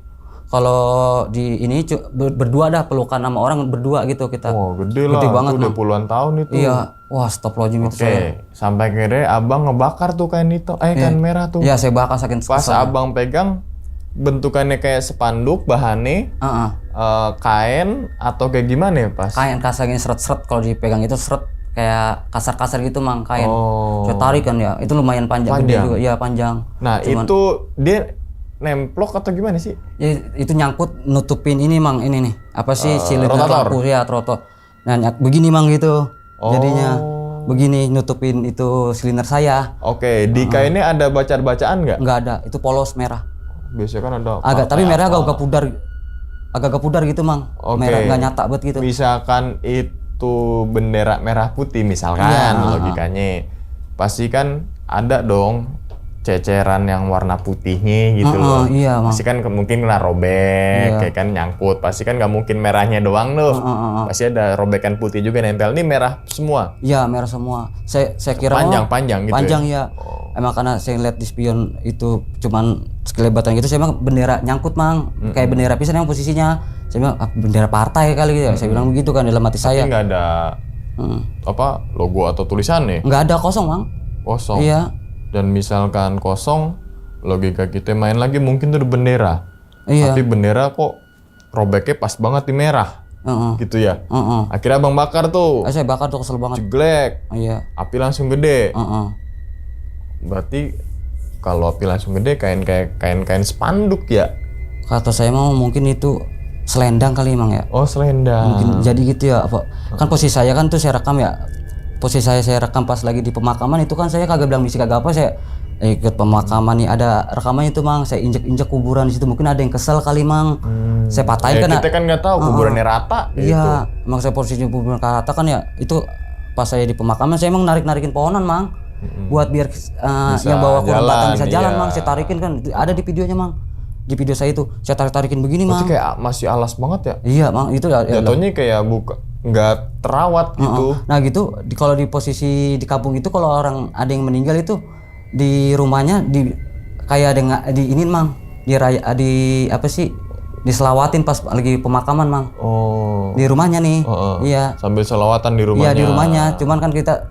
[SPEAKER 2] Kalau di ini berdua dah pelukan sama orang berdua gitu kita.
[SPEAKER 3] Oh, gede lah.
[SPEAKER 2] Gede banget,
[SPEAKER 3] Itu udah
[SPEAKER 2] Mang.
[SPEAKER 3] puluhan tahun itu.
[SPEAKER 2] Iya. Wah, astagfirullahaladzim itu
[SPEAKER 3] Oke,
[SPEAKER 2] saya.
[SPEAKER 3] sampai akhirnya abang ngebakar tuh kain hitam, kain merah tuh.
[SPEAKER 2] Iya, saya bakal saking
[SPEAKER 3] Pas abang pegang, bentukannya kayak spanduk, bahannya kain atau kayak gimana ya pas?
[SPEAKER 2] kain kasarnya seret-seret, kalau dipegang itu seret kayak kasar-kasar gitu mang kain.
[SPEAKER 3] Oh.
[SPEAKER 2] Saya tarik kan ya, itu lumayan panjang, gede
[SPEAKER 3] Panjang.
[SPEAKER 2] juga. Iya panjang.
[SPEAKER 3] Nah itu dia nemplok atau gimana sih?
[SPEAKER 2] Ya, itu nyangkut nutupin ini mang, ini nih apa sih silit
[SPEAKER 3] rotator.
[SPEAKER 2] lampu ya rotor. Nah begini mang gitu jadinya. begini nutupin itu silinder saya.
[SPEAKER 3] Oke, di kain ini ada bacaan nggak?
[SPEAKER 2] Nggak ada, itu polos merah.
[SPEAKER 3] Biasanya kan ada.
[SPEAKER 2] Agak, tapi merah
[SPEAKER 3] apa.
[SPEAKER 2] agak pudar gitu mang.
[SPEAKER 3] Oke.
[SPEAKER 2] Merah nggak nyata banget gitu.
[SPEAKER 3] Misalkan itu bendera merah putih misalkan
[SPEAKER 2] Iya,
[SPEAKER 3] logikanya, pasti kan ada dong ceceran yang warna putihnya gitu loh.
[SPEAKER 2] Iya, Mang.
[SPEAKER 3] Pasti kan mungkin kena robek,
[SPEAKER 2] Iya.
[SPEAKER 3] kayak kan nyangkut. Pasti kan nggak mungkin merahnya doang tuh. Pasti ada robekan putih juga nempel. Ini merah semua.
[SPEAKER 2] Iya, merah semua. Saya kira
[SPEAKER 3] Panjang gitu.
[SPEAKER 2] panjang ya. Emang karena saya lihat di spion itu cuman sekelebatan gitu, saya emang bendera nyangkut mang, kayak bendera pisan yang posisinya. Saya bilang bendera partai kali gitu. Saya bilang begitu kan dalam hati saya.
[SPEAKER 3] Tapi nggak ada apa logo atau tulisannya.
[SPEAKER 2] Nggak ada, kosong mang.
[SPEAKER 3] Kosong.
[SPEAKER 2] Iya.
[SPEAKER 3] Dan misalkan kosong, logika kita main lagi mungkin tuh ada bendera.
[SPEAKER 2] Iya.
[SPEAKER 3] Tapi bendera kok robeknya pas banget di merah. Gitu ya. Akhirnya abang bakar tuh.
[SPEAKER 2] Saya bakar tuh, kesel banget.
[SPEAKER 3] Jeglek.
[SPEAKER 2] Iya.
[SPEAKER 3] Api langsung gede. Berarti kalau api langsung gede kain spanduk ya.
[SPEAKER 2] Kata saya mau mungkin itu selendang kali emang ya.
[SPEAKER 3] Oh, selendang.
[SPEAKER 2] Mungkin jadi gitu ya apa. Kan posisi saya kan tuh saya rekam ya. Posisi saya rekam pas lagi di pemakaman itu kan saya kagak bilang misi kagak apa, saya ikut pemakaman nih ada rekamannya itu mang, saya injek kuburan di situ, mungkin ada yang kesel kali mang. Saya patahin kan.
[SPEAKER 3] Kita kan nggak tahu kuburannya rata gitu.
[SPEAKER 2] Iya, emang saya posisi kuburan rata kan ya. Itu pas saya di pemakaman saya emang narikin pohonan mang. Buat biar yang bawa kurang batang bisa jalan mang, saya tarikin kan. Ada di videonya mang. Di video saya itu saya tarikin begini mang.
[SPEAKER 3] Berarti kayak masih alas banget ya?
[SPEAKER 2] Iya mang, itu ya.
[SPEAKER 3] Jatuhnya kayak nggak terawat gitu.
[SPEAKER 2] Nah gitu, kalau di posisi di kampung itu kalau orang ada yang meninggal itu di rumahnya kayak ada di ini mang, di apa sih, diselawatin pas lagi pemakaman mang.
[SPEAKER 3] Oh.
[SPEAKER 2] Di rumahnya nih. Iya.
[SPEAKER 3] Sambil selawatan di rumahnya.
[SPEAKER 2] Iya di rumahnya, cuman kan kita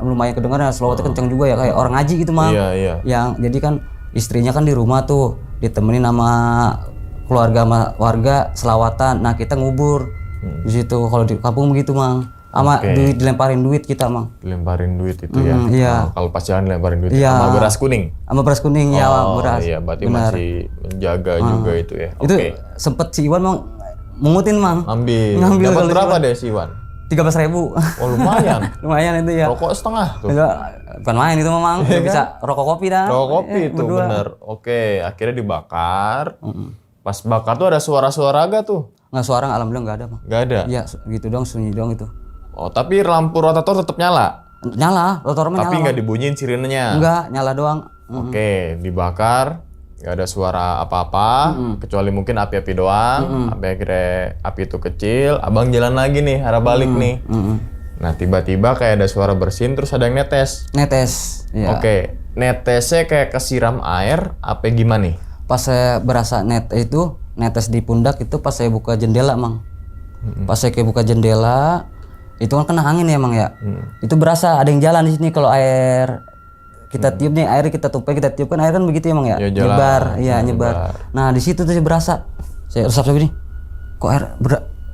[SPEAKER 2] lumayan kedengeran selawatnya kenceng juga ya, kayak orang ngaji gitu mang.
[SPEAKER 3] Iya.
[SPEAKER 2] Yang jadi kan istrinya kan di rumah tuh ditemenin sama keluarga sama warga selawatan. Nah kita ngubur di situ. Kalau di kampung begitu mang, sama dilemparin duit kita mang.
[SPEAKER 3] Dilemparin duit itu ya.
[SPEAKER 2] Iya.
[SPEAKER 3] Kalau pas jalan dilemparin duit
[SPEAKER 2] Iya.
[SPEAKER 3] sama beras kuning.
[SPEAKER 2] Sama beras kuning ya, beras.
[SPEAKER 3] Iya, berarti
[SPEAKER 2] Benar.
[SPEAKER 3] masih menjaga juga itu ya.
[SPEAKER 2] Itu
[SPEAKER 3] Oke.
[SPEAKER 2] sempet si Iwan mau mungutin mang.
[SPEAKER 3] Ngambil. Dapat berapa deh si Iwan?
[SPEAKER 2] 13.000.
[SPEAKER 3] Oh, lumayan.
[SPEAKER 2] Lumayan itu ya.
[SPEAKER 3] Rokok setengah tuh.
[SPEAKER 2] Bukan main itu memang. Bisa rokok kopi dah.
[SPEAKER 3] Rokok kopi itu
[SPEAKER 2] berdua.
[SPEAKER 3] bener. Oke, akhirnya dibakar. Pas bakar tuh ada suara-suara gak tuh?
[SPEAKER 2] Nggak, suara alhamdulillah nggak ada mang.
[SPEAKER 3] Nggak ada.
[SPEAKER 2] Iya gitu dong, sunyi dong itu.
[SPEAKER 3] Oh, tapi lampu rotator tetap nyala.
[SPEAKER 2] Nyala, rotor
[SPEAKER 3] Tapi
[SPEAKER 2] nyala.
[SPEAKER 3] nggak dibunyiin sirenenya.
[SPEAKER 2] Enggak, nyala doang.
[SPEAKER 3] Oke, dibakar, nggak ada suara apa-apa, kecuali mungkin api-api doang. Sampai akhirnya api itu kecil, abang jalan lagi nih, arah balik nih. Nah, tiba-tiba kayak ada suara bersin, terus ada yang netes.
[SPEAKER 2] Netes. Iya.
[SPEAKER 3] Oke, netesnya kayak kesiram air, apa gimana nih?
[SPEAKER 2] Pas saya berasa netes di pundak itu pas saya buka jendela mang. Pas saya kayak buka jendela, itu kan kena angin ya mang ya. Itu berasa ada yang jalan di sini. Kalau air kita tiup nih, air kita tumpah kita tiup kan, air kan begitu ya mang ya.
[SPEAKER 3] Ya, jalan.
[SPEAKER 2] Nyebar, iya nyebar. Nah di situ tuh saya berasa, saya resap begini, kok air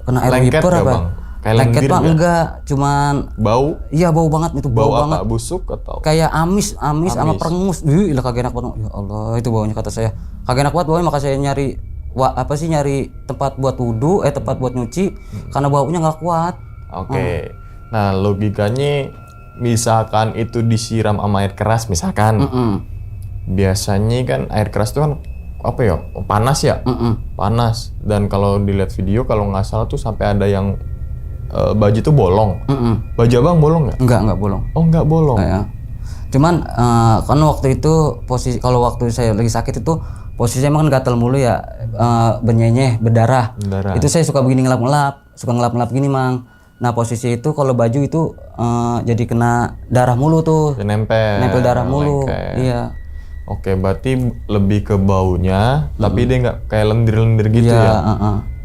[SPEAKER 2] kena air
[SPEAKER 3] Lengket
[SPEAKER 2] wiper
[SPEAKER 3] nggak,
[SPEAKER 2] apa?
[SPEAKER 3] Bang? Kayak
[SPEAKER 2] Lengket
[SPEAKER 3] lendir
[SPEAKER 2] bang
[SPEAKER 3] nggak?
[SPEAKER 2] enggak, cuman
[SPEAKER 3] Bau?
[SPEAKER 2] iya bau banget itu,
[SPEAKER 3] Bau apa?
[SPEAKER 2] banget.
[SPEAKER 3] Busuk atau?
[SPEAKER 2] Kayak amis sama perengus. Ilah kagak enak banget. Ya Allah, itu baunya kata saya. Kagak enak banget baunya, maka saya nyari nyari tempat buat wudhu, tempat buat nyuci karena baunya nggak kuat.
[SPEAKER 3] Oke. Nah, logikanya misalkan itu disiram sama air keras misalkan. Biasanya kan air keras itu kan apa ya? Panas ya? Panas. Dan kalau dilihat video kalau nggak salah tuh sampai ada yang baju tuh bolong. Baju abang bolong nggak?
[SPEAKER 2] Enggak bolong.
[SPEAKER 3] Oh, nggak bolong.
[SPEAKER 2] Ya. Cuman kan waktu itu kalau waktu saya lagi sakit itu posisinya emang kan gatal mulu ya, benyenyeh, berdarah. Itu saya suka begini ngelap-ngelap gini mang. Nah posisi itu kalau baju itu jadi kena darah mulu tuh.
[SPEAKER 3] Nempel
[SPEAKER 2] Darah mulu.
[SPEAKER 3] lengket.
[SPEAKER 2] Iya.
[SPEAKER 3] Oke, berarti lebih ke baunya, tapi dia nggak kayak lendir-lendir gitu ya.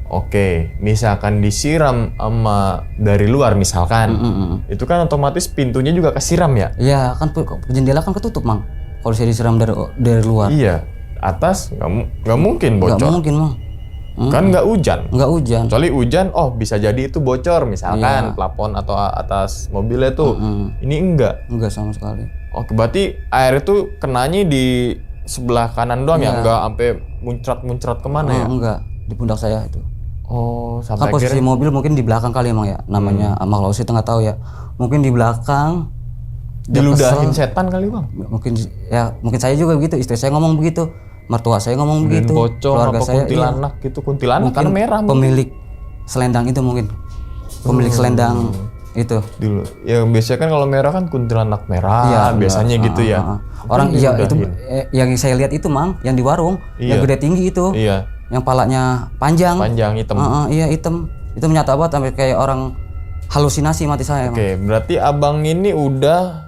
[SPEAKER 3] Oke, misalkan disiram sama dari luar misalkan, itu kan otomatis pintunya juga kesiram ya?
[SPEAKER 2] Iya kan jendela kan ketutup mang. Kalau saya disiram dari luar.
[SPEAKER 3] Iya, atas nggak mungkin bocor.
[SPEAKER 2] Nggak mungkin mang.
[SPEAKER 3] Kan nggak hujan.
[SPEAKER 2] Nggak hujan.
[SPEAKER 3] Kecuali hujan, oh bisa jadi itu bocor misalkan plafon atau atas mobilnya tuh. Ini enggak.
[SPEAKER 2] Enggak sama sekali.
[SPEAKER 3] Oke, berarti air itu kenanya di sebelah kanan doang ya, nggak sampai muncrat-muncrat kemana ya?
[SPEAKER 2] Enggak, di pundak saya itu.
[SPEAKER 3] Oh,
[SPEAKER 2] Kan
[SPEAKER 3] sampai
[SPEAKER 2] posisi
[SPEAKER 3] akhirnya
[SPEAKER 2] mobil mungkin di belakang kali emang ya, namanya makhluk halus itu nggak tahu ya. Mungkin di belakang dia
[SPEAKER 3] diludahin
[SPEAKER 2] kesel.
[SPEAKER 3] setan kali bang.
[SPEAKER 2] Mungkin saya juga begitu, istri saya ngomong begitu, mertua saya ngomong
[SPEAKER 3] Dan
[SPEAKER 2] begitu,
[SPEAKER 3] pocong
[SPEAKER 2] keluarga
[SPEAKER 3] apa
[SPEAKER 2] saya
[SPEAKER 3] kuntilanak gitu, kuntilanak
[SPEAKER 2] mungkin
[SPEAKER 3] karena merah.
[SPEAKER 2] pemilik selendang itu mungkin pemilik selendang itu.
[SPEAKER 3] Dulu, ya biasanya kan kalau merah kan kuntilanak merah,
[SPEAKER 2] Iya,
[SPEAKER 3] biasanya gitu ya.
[SPEAKER 2] Orang
[SPEAKER 3] Mungkin
[SPEAKER 2] iya itu
[SPEAKER 3] diludahin.
[SPEAKER 2] yang saya lihat itu mang, yang di warung, yang
[SPEAKER 3] Iya.
[SPEAKER 2] gede tinggi itu,
[SPEAKER 3] Iya,
[SPEAKER 2] yang palanya panjang,
[SPEAKER 3] panjang hitam.
[SPEAKER 2] iya hitam, itu nyata banget sampai kayak orang halusinasi mati saya.
[SPEAKER 3] Oke, berarti abang ini udah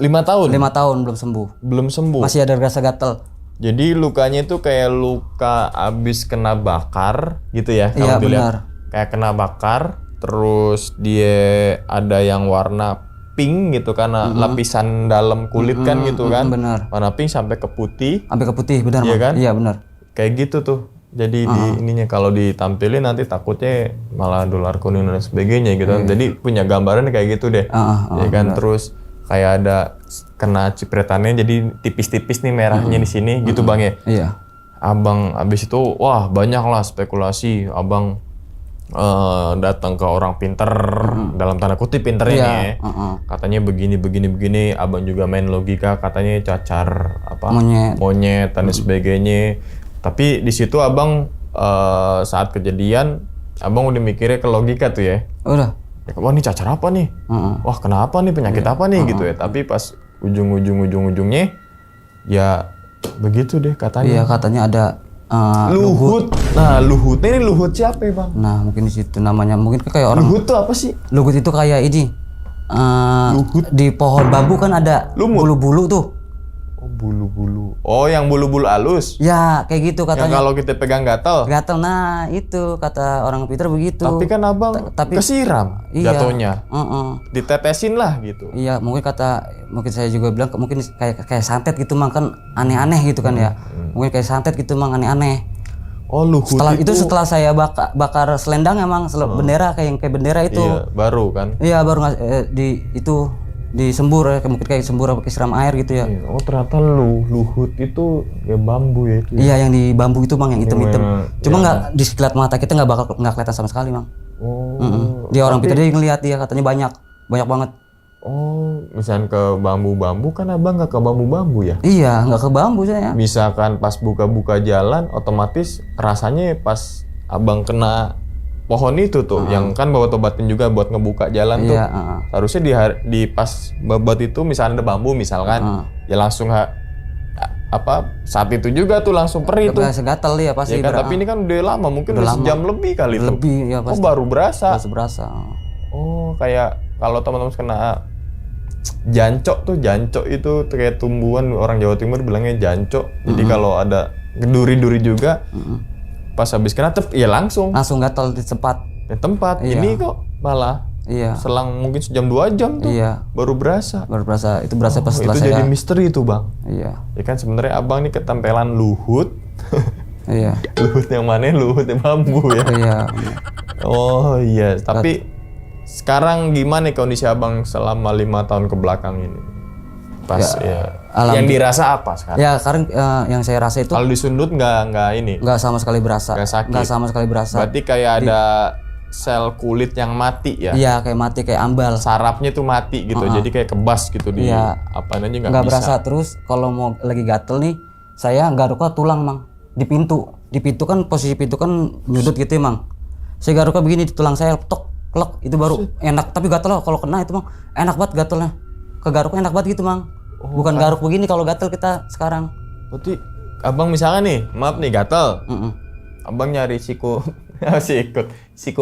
[SPEAKER 3] 5 tahun
[SPEAKER 2] 5 tahun belum sembuh,
[SPEAKER 3] belum sembuh.
[SPEAKER 2] masih ada rasa gatal.
[SPEAKER 3] Jadi lukanya itu kayak luka abis kena bakar gitu ya?
[SPEAKER 2] Iya,
[SPEAKER 3] kalau dilihat.
[SPEAKER 2] benar.
[SPEAKER 3] Kayak kena bakar, terus dia ada yang warna pink gitu karena lapisan dalam kulit kan gitu kan?
[SPEAKER 2] benar.
[SPEAKER 3] Warna pink sampai ke putih,
[SPEAKER 2] Sampai ke putih, benar
[SPEAKER 3] Iya
[SPEAKER 2] Mang?
[SPEAKER 3] kan?
[SPEAKER 2] Iya benar.
[SPEAKER 3] kayak gitu tuh. Jadi di ininya kalau ditampilin nanti takutnya malah dolar kuning dan sebagainya gitu. Jadi punya gambaran kayak gitu deh. Ya kan, terus kayak ada kena cipretannya jadi tipis-tipis nih merahnya di sini gitu bang ya.
[SPEAKER 2] Iya.
[SPEAKER 3] Abang abis itu wah banyak lah spekulasi. Abang datang ke orang pinter dalam tanda kutip pinternya
[SPEAKER 2] Iya,
[SPEAKER 3] nih ya. Katanya begini. Abang juga main logika katanya cacar apa monyet dan sebagainya. Tapi di situ abang saat kejadian abang udah mikirnya ke logika tuh ya.
[SPEAKER 2] Udah.
[SPEAKER 3] Wah ini cacar apa nih? Wah kenapa nih penyakit apa nih gitu ya? Tapi pas ujungnya ya begitu deh katanya.
[SPEAKER 2] Iya katanya ada
[SPEAKER 3] Luhut. Nah Luhutnya ini Luhut siapa ya bang?
[SPEAKER 2] Nah mungkin di situ namanya mungkin kayak orang.
[SPEAKER 3] Luhut tuh apa sih?
[SPEAKER 2] Luhut itu kayak ini. Di pohon bambu kan ada bulu-bulu tuh.
[SPEAKER 3] Oh bulu-bulu. Oh yang bulu-bulu halus.
[SPEAKER 2] Ya kayak gitu
[SPEAKER 3] Yang
[SPEAKER 2] katanya.
[SPEAKER 3] kalau kita pegang gatal.
[SPEAKER 2] Gatel, nah itu kata orang pintar begitu.
[SPEAKER 3] Tapi kan abang kesiram jatuhnya. Ditetesin lah gitu.
[SPEAKER 2] Iya, mungkin saya juga bilang mungkin kayak santet gitu mang kan aneh-aneh gitu kan ya. Mungkin kayak santet gitu mang aneh-aneh.
[SPEAKER 3] Oh Luhut
[SPEAKER 2] Setelah saya bakar selendang emang bendera kayak bendera itu.
[SPEAKER 3] Iya, baru kan.
[SPEAKER 2] Iya, baru disembur ya, mungkin kayak sembur apa siram air gitu ya.
[SPEAKER 3] Oh ternyata Luhut itu ya bambu ya itu.
[SPEAKER 2] Iya, yang di bambu itu mang yang hitam-hitam. Cuma
[SPEAKER 3] yang-
[SPEAKER 2] nggak di sekilat mata kita nggak kelihatan sama sekali mang.
[SPEAKER 3] Oh.
[SPEAKER 2] Dia orang pintar dia ngelihat dia katanya banyak banget.
[SPEAKER 3] Oh, misalnya ke bambu-bambu kan abang nggak ke bambu-bambu ya?
[SPEAKER 2] Iya, nggak ke bambu saya.
[SPEAKER 3] Misalkan pas buka-buka jalan, otomatis rasanya pas abang kena pohon itu tuh, yang kan bawa tobatin juga buat ngebuka jalan tuh.
[SPEAKER 2] Iya,
[SPEAKER 3] Harusnya di pas babat itu misalnya ada bambu misalkan, ya langsung saat itu juga tuh langsung perih tuh.
[SPEAKER 2] Segatal dia pasti.
[SPEAKER 3] Ya kan, tapi ini kan udah lama, mungkin udah sejam lebih kali tuh.
[SPEAKER 2] Lebih ya
[SPEAKER 3] Oh
[SPEAKER 2] pasti.
[SPEAKER 3] baru berasa.
[SPEAKER 2] Berasa.
[SPEAKER 3] Oh kayak kalau teman-teman kena jancok itu kayak tumbuhan orang Jawa Timur bilangnya jancok. Jadi kalau ada duri-duri juga pas habis kena ya langsung
[SPEAKER 2] gatal di tempat.
[SPEAKER 3] Iya. Ini kok malah selang mungkin sejam 2 jam tuh baru berasa.
[SPEAKER 2] Itu berasa pas setelah
[SPEAKER 3] itu
[SPEAKER 2] saya.
[SPEAKER 3] jadi misteri tuh bang.
[SPEAKER 2] Iya.
[SPEAKER 3] Ya kan sebenarnya abang nih ketempelan Luhut.
[SPEAKER 2] Iya.
[SPEAKER 3] Luhut yang mana? Luhut yang bambu ya.
[SPEAKER 2] Iya.
[SPEAKER 3] Oh iya, tapi sekarang gimana kondisi abang selama 5 tahun ke belakang ini? Pas yang dirasa apa sekarang?
[SPEAKER 2] Ya sekarang yang saya rasa itu
[SPEAKER 3] Kalau disundut nggak ini?
[SPEAKER 2] nggak sama sekali berasa.
[SPEAKER 3] Nggak sakit?
[SPEAKER 2] Nggak sama sekali berasa.
[SPEAKER 3] Berarti kayak ada sel kulit yang mati ya?
[SPEAKER 2] Iya kayak mati kayak ambal.
[SPEAKER 3] Sarafnya tuh mati gitu, jadi kayak kebas gitu di apaan aja nggak bisa.
[SPEAKER 2] Berasa. Terus kalau mau lagi gatel nih, saya garuknya tulang mang di pintu. Di pintu kan posisi pintu kan nyudut gitu ya mang. Saya garuknya begini di tulang saya, tok klek itu baru enak. Tapi gatel kalau kena itu mang enak banget gatelnya. Kegaruknya enak banget gitu mang. Bukan garuk begini kalau gatel kita sekarang.
[SPEAKER 3] Berarti abang misalnya nih, maaf nih gatel, abang nyari siku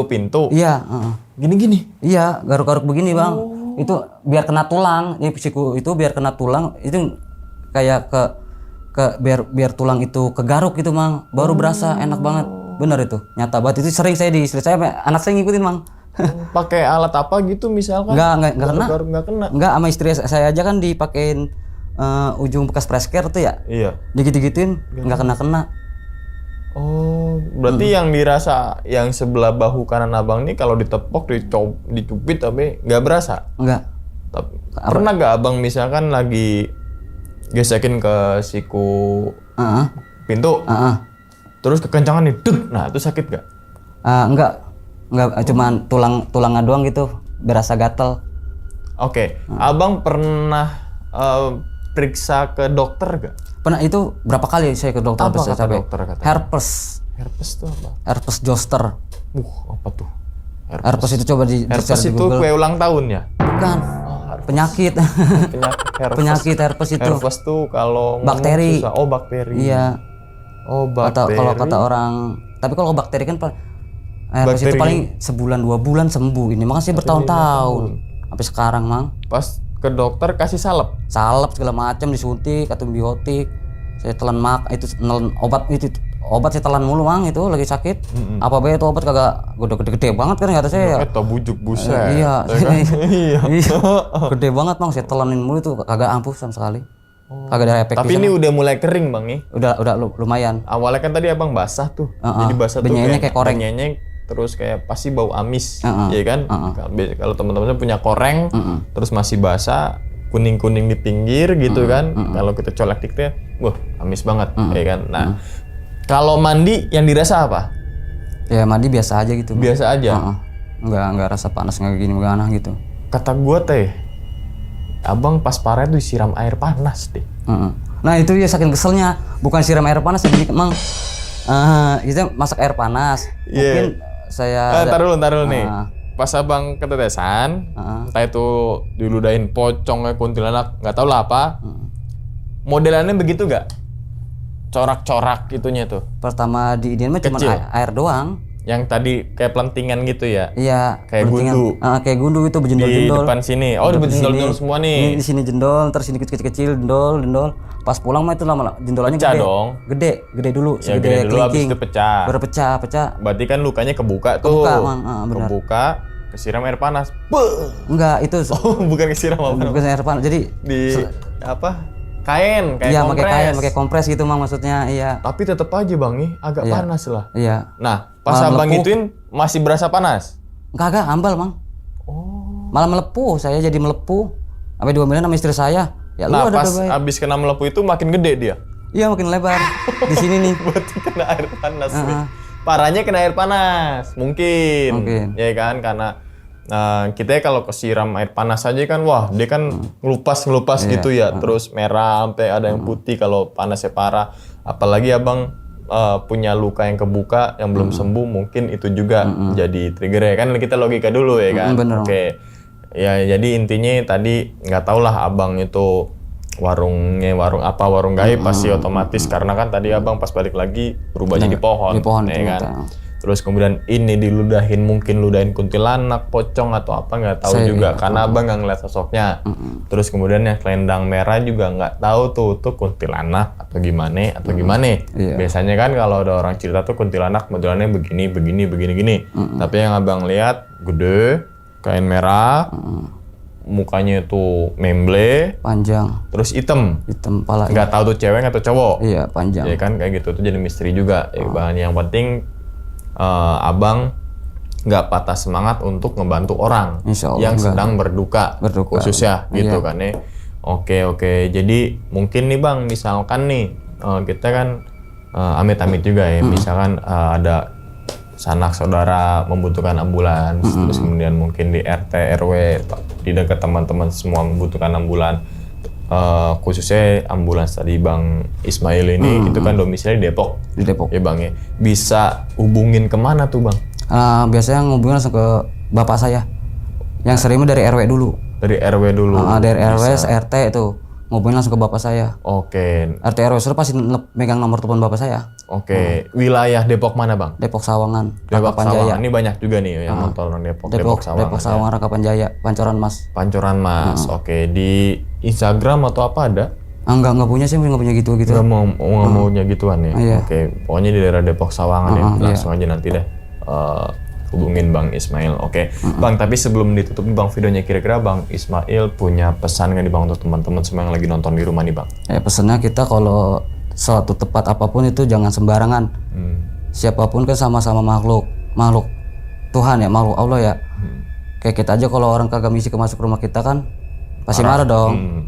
[SPEAKER 3] pintu.
[SPEAKER 2] Iya.
[SPEAKER 3] Gini-gini.
[SPEAKER 2] Iya, garuk-garuk begini bang. Itu biar kena tulang. Ini siku itu biar kena tulang. Itu kayak biar tulang itu kegaruk gitu mang. Baru berasa enak banget. Bener itu. Nyata banget. Itu sering saya di istri saya, anak saya ngikutin mang.
[SPEAKER 3] Pakai alat apa gitu misalkan?
[SPEAKER 2] Nggak kena.
[SPEAKER 3] Nggak kena.
[SPEAKER 2] Nggak, sama istri saya aja kan dipakein ujung bekas press-care tuh ya.
[SPEAKER 3] Iya.
[SPEAKER 2] Digigit-gigitin nggak kena.
[SPEAKER 3] Oh, berarti yang dirasa yang sebelah bahu kanan abang nih kalau ditepok, dicubit tapi nggak berasa?
[SPEAKER 2] Nggak.
[SPEAKER 3] Pernah nggak abang misalkan lagi gesekin ke siku pintu, terus kekencangan nih, deg, nah itu sakit nggak?
[SPEAKER 2] Enggak, cuman tulangnya doang gitu berasa gatel.
[SPEAKER 3] Oke, abang pernah periksa ke dokter gak?
[SPEAKER 2] Pernah, itu berapa kali saya ke dokter.
[SPEAKER 3] Apa kata
[SPEAKER 2] sampai
[SPEAKER 3] dokter katanya?
[SPEAKER 2] herpes
[SPEAKER 3] Tuh apa?
[SPEAKER 2] herpes zoster.
[SPEAKER 3] Apa tuh?
[SPEAKER 2] Herpes itu coba
[SPEAKER 3] Herpes
[SPEAKER 2] di
[SPEAKER 3] itu
[SPEAKER 2] Google.
[SPEAKER 3] kue ulang tahun ya?
[SPEAKER 2] Bukan, penyakit. Penyakit herpes itu.
[SPEAKER 3] Herpes tuh kalau ngomong
[SPEAKER 2] Bakteri.
[SPEAKER 3] susah. Oh, bakteri.
[SPEAKER 2] Iya.
[SPEAKER 3] Oh, bakteri.
[SPEAKER 2] Kalau kata orang, tapi kalau bakteri kan herpes itu
[SPEAKER 3] Bakteri.
[SPEAKER 2] paling sebulan 2 bulan sembuh. Ini makanya bertahun-tahun sampai sekarang, Mang.
[SPEAKER 3] Pas ke dokter kasih salep.
[SPEAKER 2] Salep segala macam, disuntik atau biotik. Saya telan obat saya telan mulu, Mang, itu lagi sakit. Apa be itu obat kagak udah gede-gede banget kan kata saya.
[SPEAKER 3] Eta bujuk buset.
[SPEAKER 2] Iya.
[SPEAKER 3] Ya kan? Iya.
[SPEAKER 2] Iya. Gede banget, Mang, saya telanin mulu itu kagak ampuh sama sekali. Kagak ada efek.
[SPEAKER 3] Tapi ini udah mulai kering, Bang nih.
[SPEAKER 2] udah lumayan.
[SPEAKER 3] Awalnya kan tadi Abang basah tuh. Jadi basah tuh
[SPEAKER 2] Benyenyek kayak koreng.
[SPEAKER 3] benyenyek, terus kayak pasti bau amis, ya kan? Kalau teman-teman punya koreng, terus masih basah, kuning-kuning di pinggir gitu kan. Kalau kita colek dikit, wah amis banget, ya kan? Nah, kalau mandi yang dirasa apa?
[SPEAKER 2] Ya mandi biasa aja gitu.
[SPEAKER 3] Biasa aja.
[SPEAKER 2] Enggak rasa panas, enggak gini gimana gitu.
[SPEAKER 3] Kata gua teh, Abang pas parah tuh disiram air panas deh.
[SPEAKER 2] Nah itu ya saking keselnya, bukan siram air panas ya, Mang. Kita masak air panas. Mungkin saya
[SPEAKER 3] Taruh dulu nih. Pas Abang ketetesan, entah itu diludahin pocong kayak kuntilanak, nggak tahu lah apa. Modelannya begitu gak? Corak-corak itunya tuh.
[SPEAKER 2] Pertama di Indian mah cuma air doang.
[SPEAKER 3] Yang tadi kayak pelentingan gitu ya?
[SPEAKER 2] Iya.
[SPEAKER 3] Kayak gundu.
[SPEAKER 2] Kayak gundu itu
[SPEAKER 3] Di
[SPEAKER 2] berjendol-jendol.
[SPEAKER 3] depan sini. Oh, di jendol-jendol semua nih.
[SPEAKER 2] Di sini jendol, terus sini kecil-kecil jendol. Pas pulang mah itu lama jendolannya
[SPEAKER 3] Pecah
[SPEAKER 2] gede.
[SPEAKER 3] dong.
[SPEAKER 2] Gede dulu,
[SPEAKER 3] Ya
[SPEAKER 2] segede
[SPEAKER 3] gede dulu habis
[SPEAKER 2] kelingking.
[SPEAKER 3] itu pecah.
[SPEAKER 2] Baru pecah.
[SPEAKER 3] Berarti kan lukanya kebuka tuh.
[SPEAKER 2] Kebuka, Mang. Benar.
[SPEAKER 3] Kebuka, kesiram air panas. Beuh.
[SPEAKER 2] Enggak, itu
[SPEAKER 3] Oh, bukan kesiram apa?
[SPEAKER 2] bukan air panas. Jadi
[SPEAKER 3] Di apa? Kain, kayak
[SPEAKER 2] iya,
[SPEAKER 3] kompres.
[SPEAKER 2] pakai kain, pakai kompres gitu, Mang, maksudnya. Iya.
[SPEAKER 3] Tapi tetap aja Bang nih agak
[SPEAKER 2] Iya.
[SPEAKER 3] panas lah.
[SPEAKER 2] Iya.
[SPEAKER 3] Nah, pas
[SPEAKER 2] Malah
[SPEAKER 3] Abang
[SPEAKER 2] melepuh.
[SPEAKER 3] gituin masih berasa panas.
[SPEAKER 2] Kagak, ambal, Mang.
[SPEAKER 3] Oh.
[SPEAKER 2] Malah melepuh, saya jadi melepuh. Sampai 2 miliar sama istri saya. Ya lu
[SPEAKER 3] Nah,
[SPEAKER 2] ada
[SPEAKER 3] pas
[SPEAKER 2] baik.
[SPEAKER 3] abis kena melepuh itu makin gede dia.
[SPEAKER 2] Iya, makin lebar. Di sini nih.
[SPEAKER 3] Berarti kena air panas nih. Parahnya kena air panas, mungkin. Ya kan, karena kita kalau kesiram air panas aja kan, wah dia kan ngelupas gitu ya, terus merah sampai ada yang putih kalau panasnya parah. Apalagi Abang punya luka yang kebuka yang belum sembuh, mungkin itu juga jadi trigger ya kan. Kita logika dulu ya kan.
[SPEAKER 2] Bener.
[SPEAKER 3] Oke. Ya jadi intinya tadi nggak tau lah Abang itu warung gaib pasti otomatis, karena kan tadi Abang pas balik lagi berubah jadi pohon.
[SPEAKER 2] Di pohon
[SPEAKER 3] ya
[SPEAKER 2] itu,
[SPEAKER 3] kan.
[SPEAKER 2] betul.
[SPEAKER 3] Terus kemudian ini diludahin, mungkin ludahin kuntilanak, pocong atau apa nggak tahu juga, karena Abang nggak ngeliat sosoknya. Terus kemudian yang selendang merah juga nggak tahu tuh kuntilanak atau gimana.
[SPEAKER 2] Iya.
[SPEAKER 3] Biasanya kan kalau ada orang cerita tuh kuntilanak modelannya begini. Tapi yang Abang lihat gede, kain merah, mukanya itu memble,
[SPEAKER 2] Panjang,
[SPEAKER 3] terus hitam.
[SPEAKER 2] pala.
[SPEAKER 3] Nggak tahu tuh cewek atau cowok.
[SPEAKER 2] Iya, panjang.
[SPEAKER 3] Ya kan kayak gitu tuh jadi misteri juga. Ya, yang penting Abang nggak patah semangat untuk ngebantu orang
[SPEAKER 2] Insya Allah
[SPEAKER 3] yang
[SPEAKER 2] enggak.
[SPEAKER 3] sedang berduka. Khususnya gitu kan ya. Oke. Jadi mungkin nih Bang, misalkan nih kita kan amit-amit juga ya. Misalkan ada sanak saudara membutuhkan ambulans, terus kemudian mungkin di RT RW di dekat teman-teman semua membutuhkan ambulans. Khususnya ambulans tadi Bang Ismail ini itu kan domisili di Depok.
[SPEAKER 2] Di Depok.
[SPEAKER 3] Ya Bang ya. Bisa hubungin kemana tuh Bang?
[SPEAKER 2] Biasanya ngubungin langsung ke bapak saya. Yang seringnya dari RW dulu.
[SPEAKER 3] Dari RW dulu.
[SPEAKER 2] Dari RW, RT itu. Ngubungin langsung ke bapak saya.
[SPEAKER 3] Oke.
[SPEAKER 2] RT RW sudah pasti megang nomor telepon bapak saya.
[SPEAKER 3] Oke. Wilayah Depok mana Bang?
[SPEAKER 2] Depok Sawangan,
[SPEAKER 3] Depok
[SPEAKER 2] Rakapan Jaya.
[SPEAKER 3] Sawangan. Ini banyak juga nih yang nonton orang Depok.
[SPEAKER 2] Depok
[SPEAKER 3] Sawangan.
[SPEAKER 2] Sawangan, Rakapan Jaya, Pancoran Mas.
[SPEAKER 3] Pancoran Mas. Oke. Di Instagram atau apa ada?
[SPEAKER 2] Enggak punya sih, enggak punya gitu-gitu.
[SPEAKER 3] Nggak maunya gituan ya.
[SPEAKER 2] Iya.
[SPEAKER 3] Oke. Pokoknya di daerah Depok Sawangan ya. Langsung aja nanti deh hubungin Bang Ismail. Oke. Bang, tapi sebelum ditutup Bang videonya, kira-kira Bang Ismail punya pesan nggak nih Bang untuk teman-teman semua yang lagi nonton di rumah nih Bang?
[SPEAKER 2] Pesannya kita kalau suatu tempat apapun itu jangan sembarangan. Siapapun kan sama-sama makhluk Tuhan ya, makhluk Allah ya. Kayak kita aja kalau orang kagak misi masuk rumah kita kan pasti marah dong.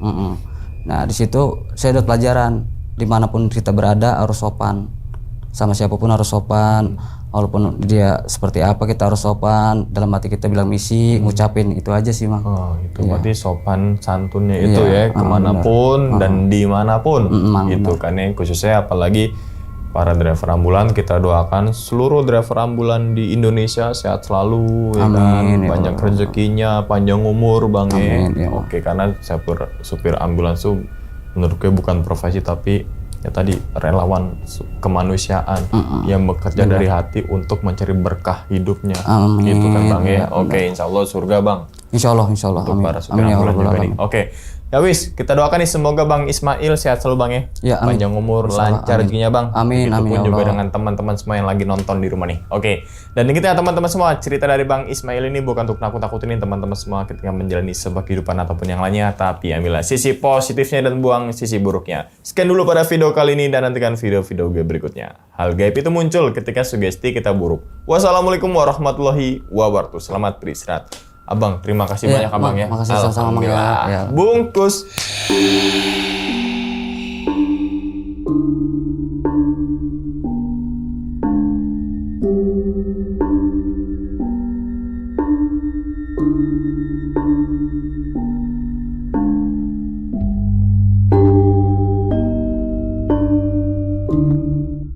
[SPEAKER 2] Nah di situ saya dapat pelajaran, dimanapun kita berada harus sopan, sama siapapun harus sopan. walaupun dia seperti apa kita harus sopan, dalam hati kita bilang misi, ngucapin itu aja sih Mang.
[SPEAKER 3] Oh, itu berarti sopan santunnya itu ya kemanapun dan dimanapun gitu kan ya, khususnya apalagi para driver ambulan. Kita doakan seluruh driver ambulan di Indonesia sehat selalu ya kan, banyak rezekinya, panjang umur Bang ya. Oke, karena supir ambulans tuh menurut gue bukan profesi tapi ya tadi relawan kemanusiaan yang bekerja dari hati untuk mencari berkah hidupnya. Gitu kan Bang ya. Oke, insya Allah surga Bang.
[SPEAKER 2] Insya Allah.
[SPEAKER 3] Untuk para supir ambulan juga nih. Oke. Ya wis, kita doakan nih semoga Bang Ismail sehat selalu Bang ya. Panjang umur, lancar rezekinya Bang.
[SPEAKER 2] Amin.
[SPEAKER 3] Begitupun juga dengan teman-teman semua yang lagi nonton di rumah nih. Oke. Dan ini kita teman-teman semua, cerita dari Bang Ismail ini bukan untuk nakut-nakutin teman-teman semua ketika menjalani sebuah kehidupan ataupun yang lainnya, tapi ambillah sisi positifnya dan buang sisi buruknya. Sekian dulu pada video kali ini dan nantikan video-video gue berikutnya. Hal gaib itu muncul ketika sugesti kita buruk. Wassalamualaikum warahmatullahi wabarakatuh. Selamat beristirahat. Abang, terima kasih banyak Abang ya.
[SPEAKER 2] Makasih sama-sama Bang ya.
[SPEAKER 3] Bungkus.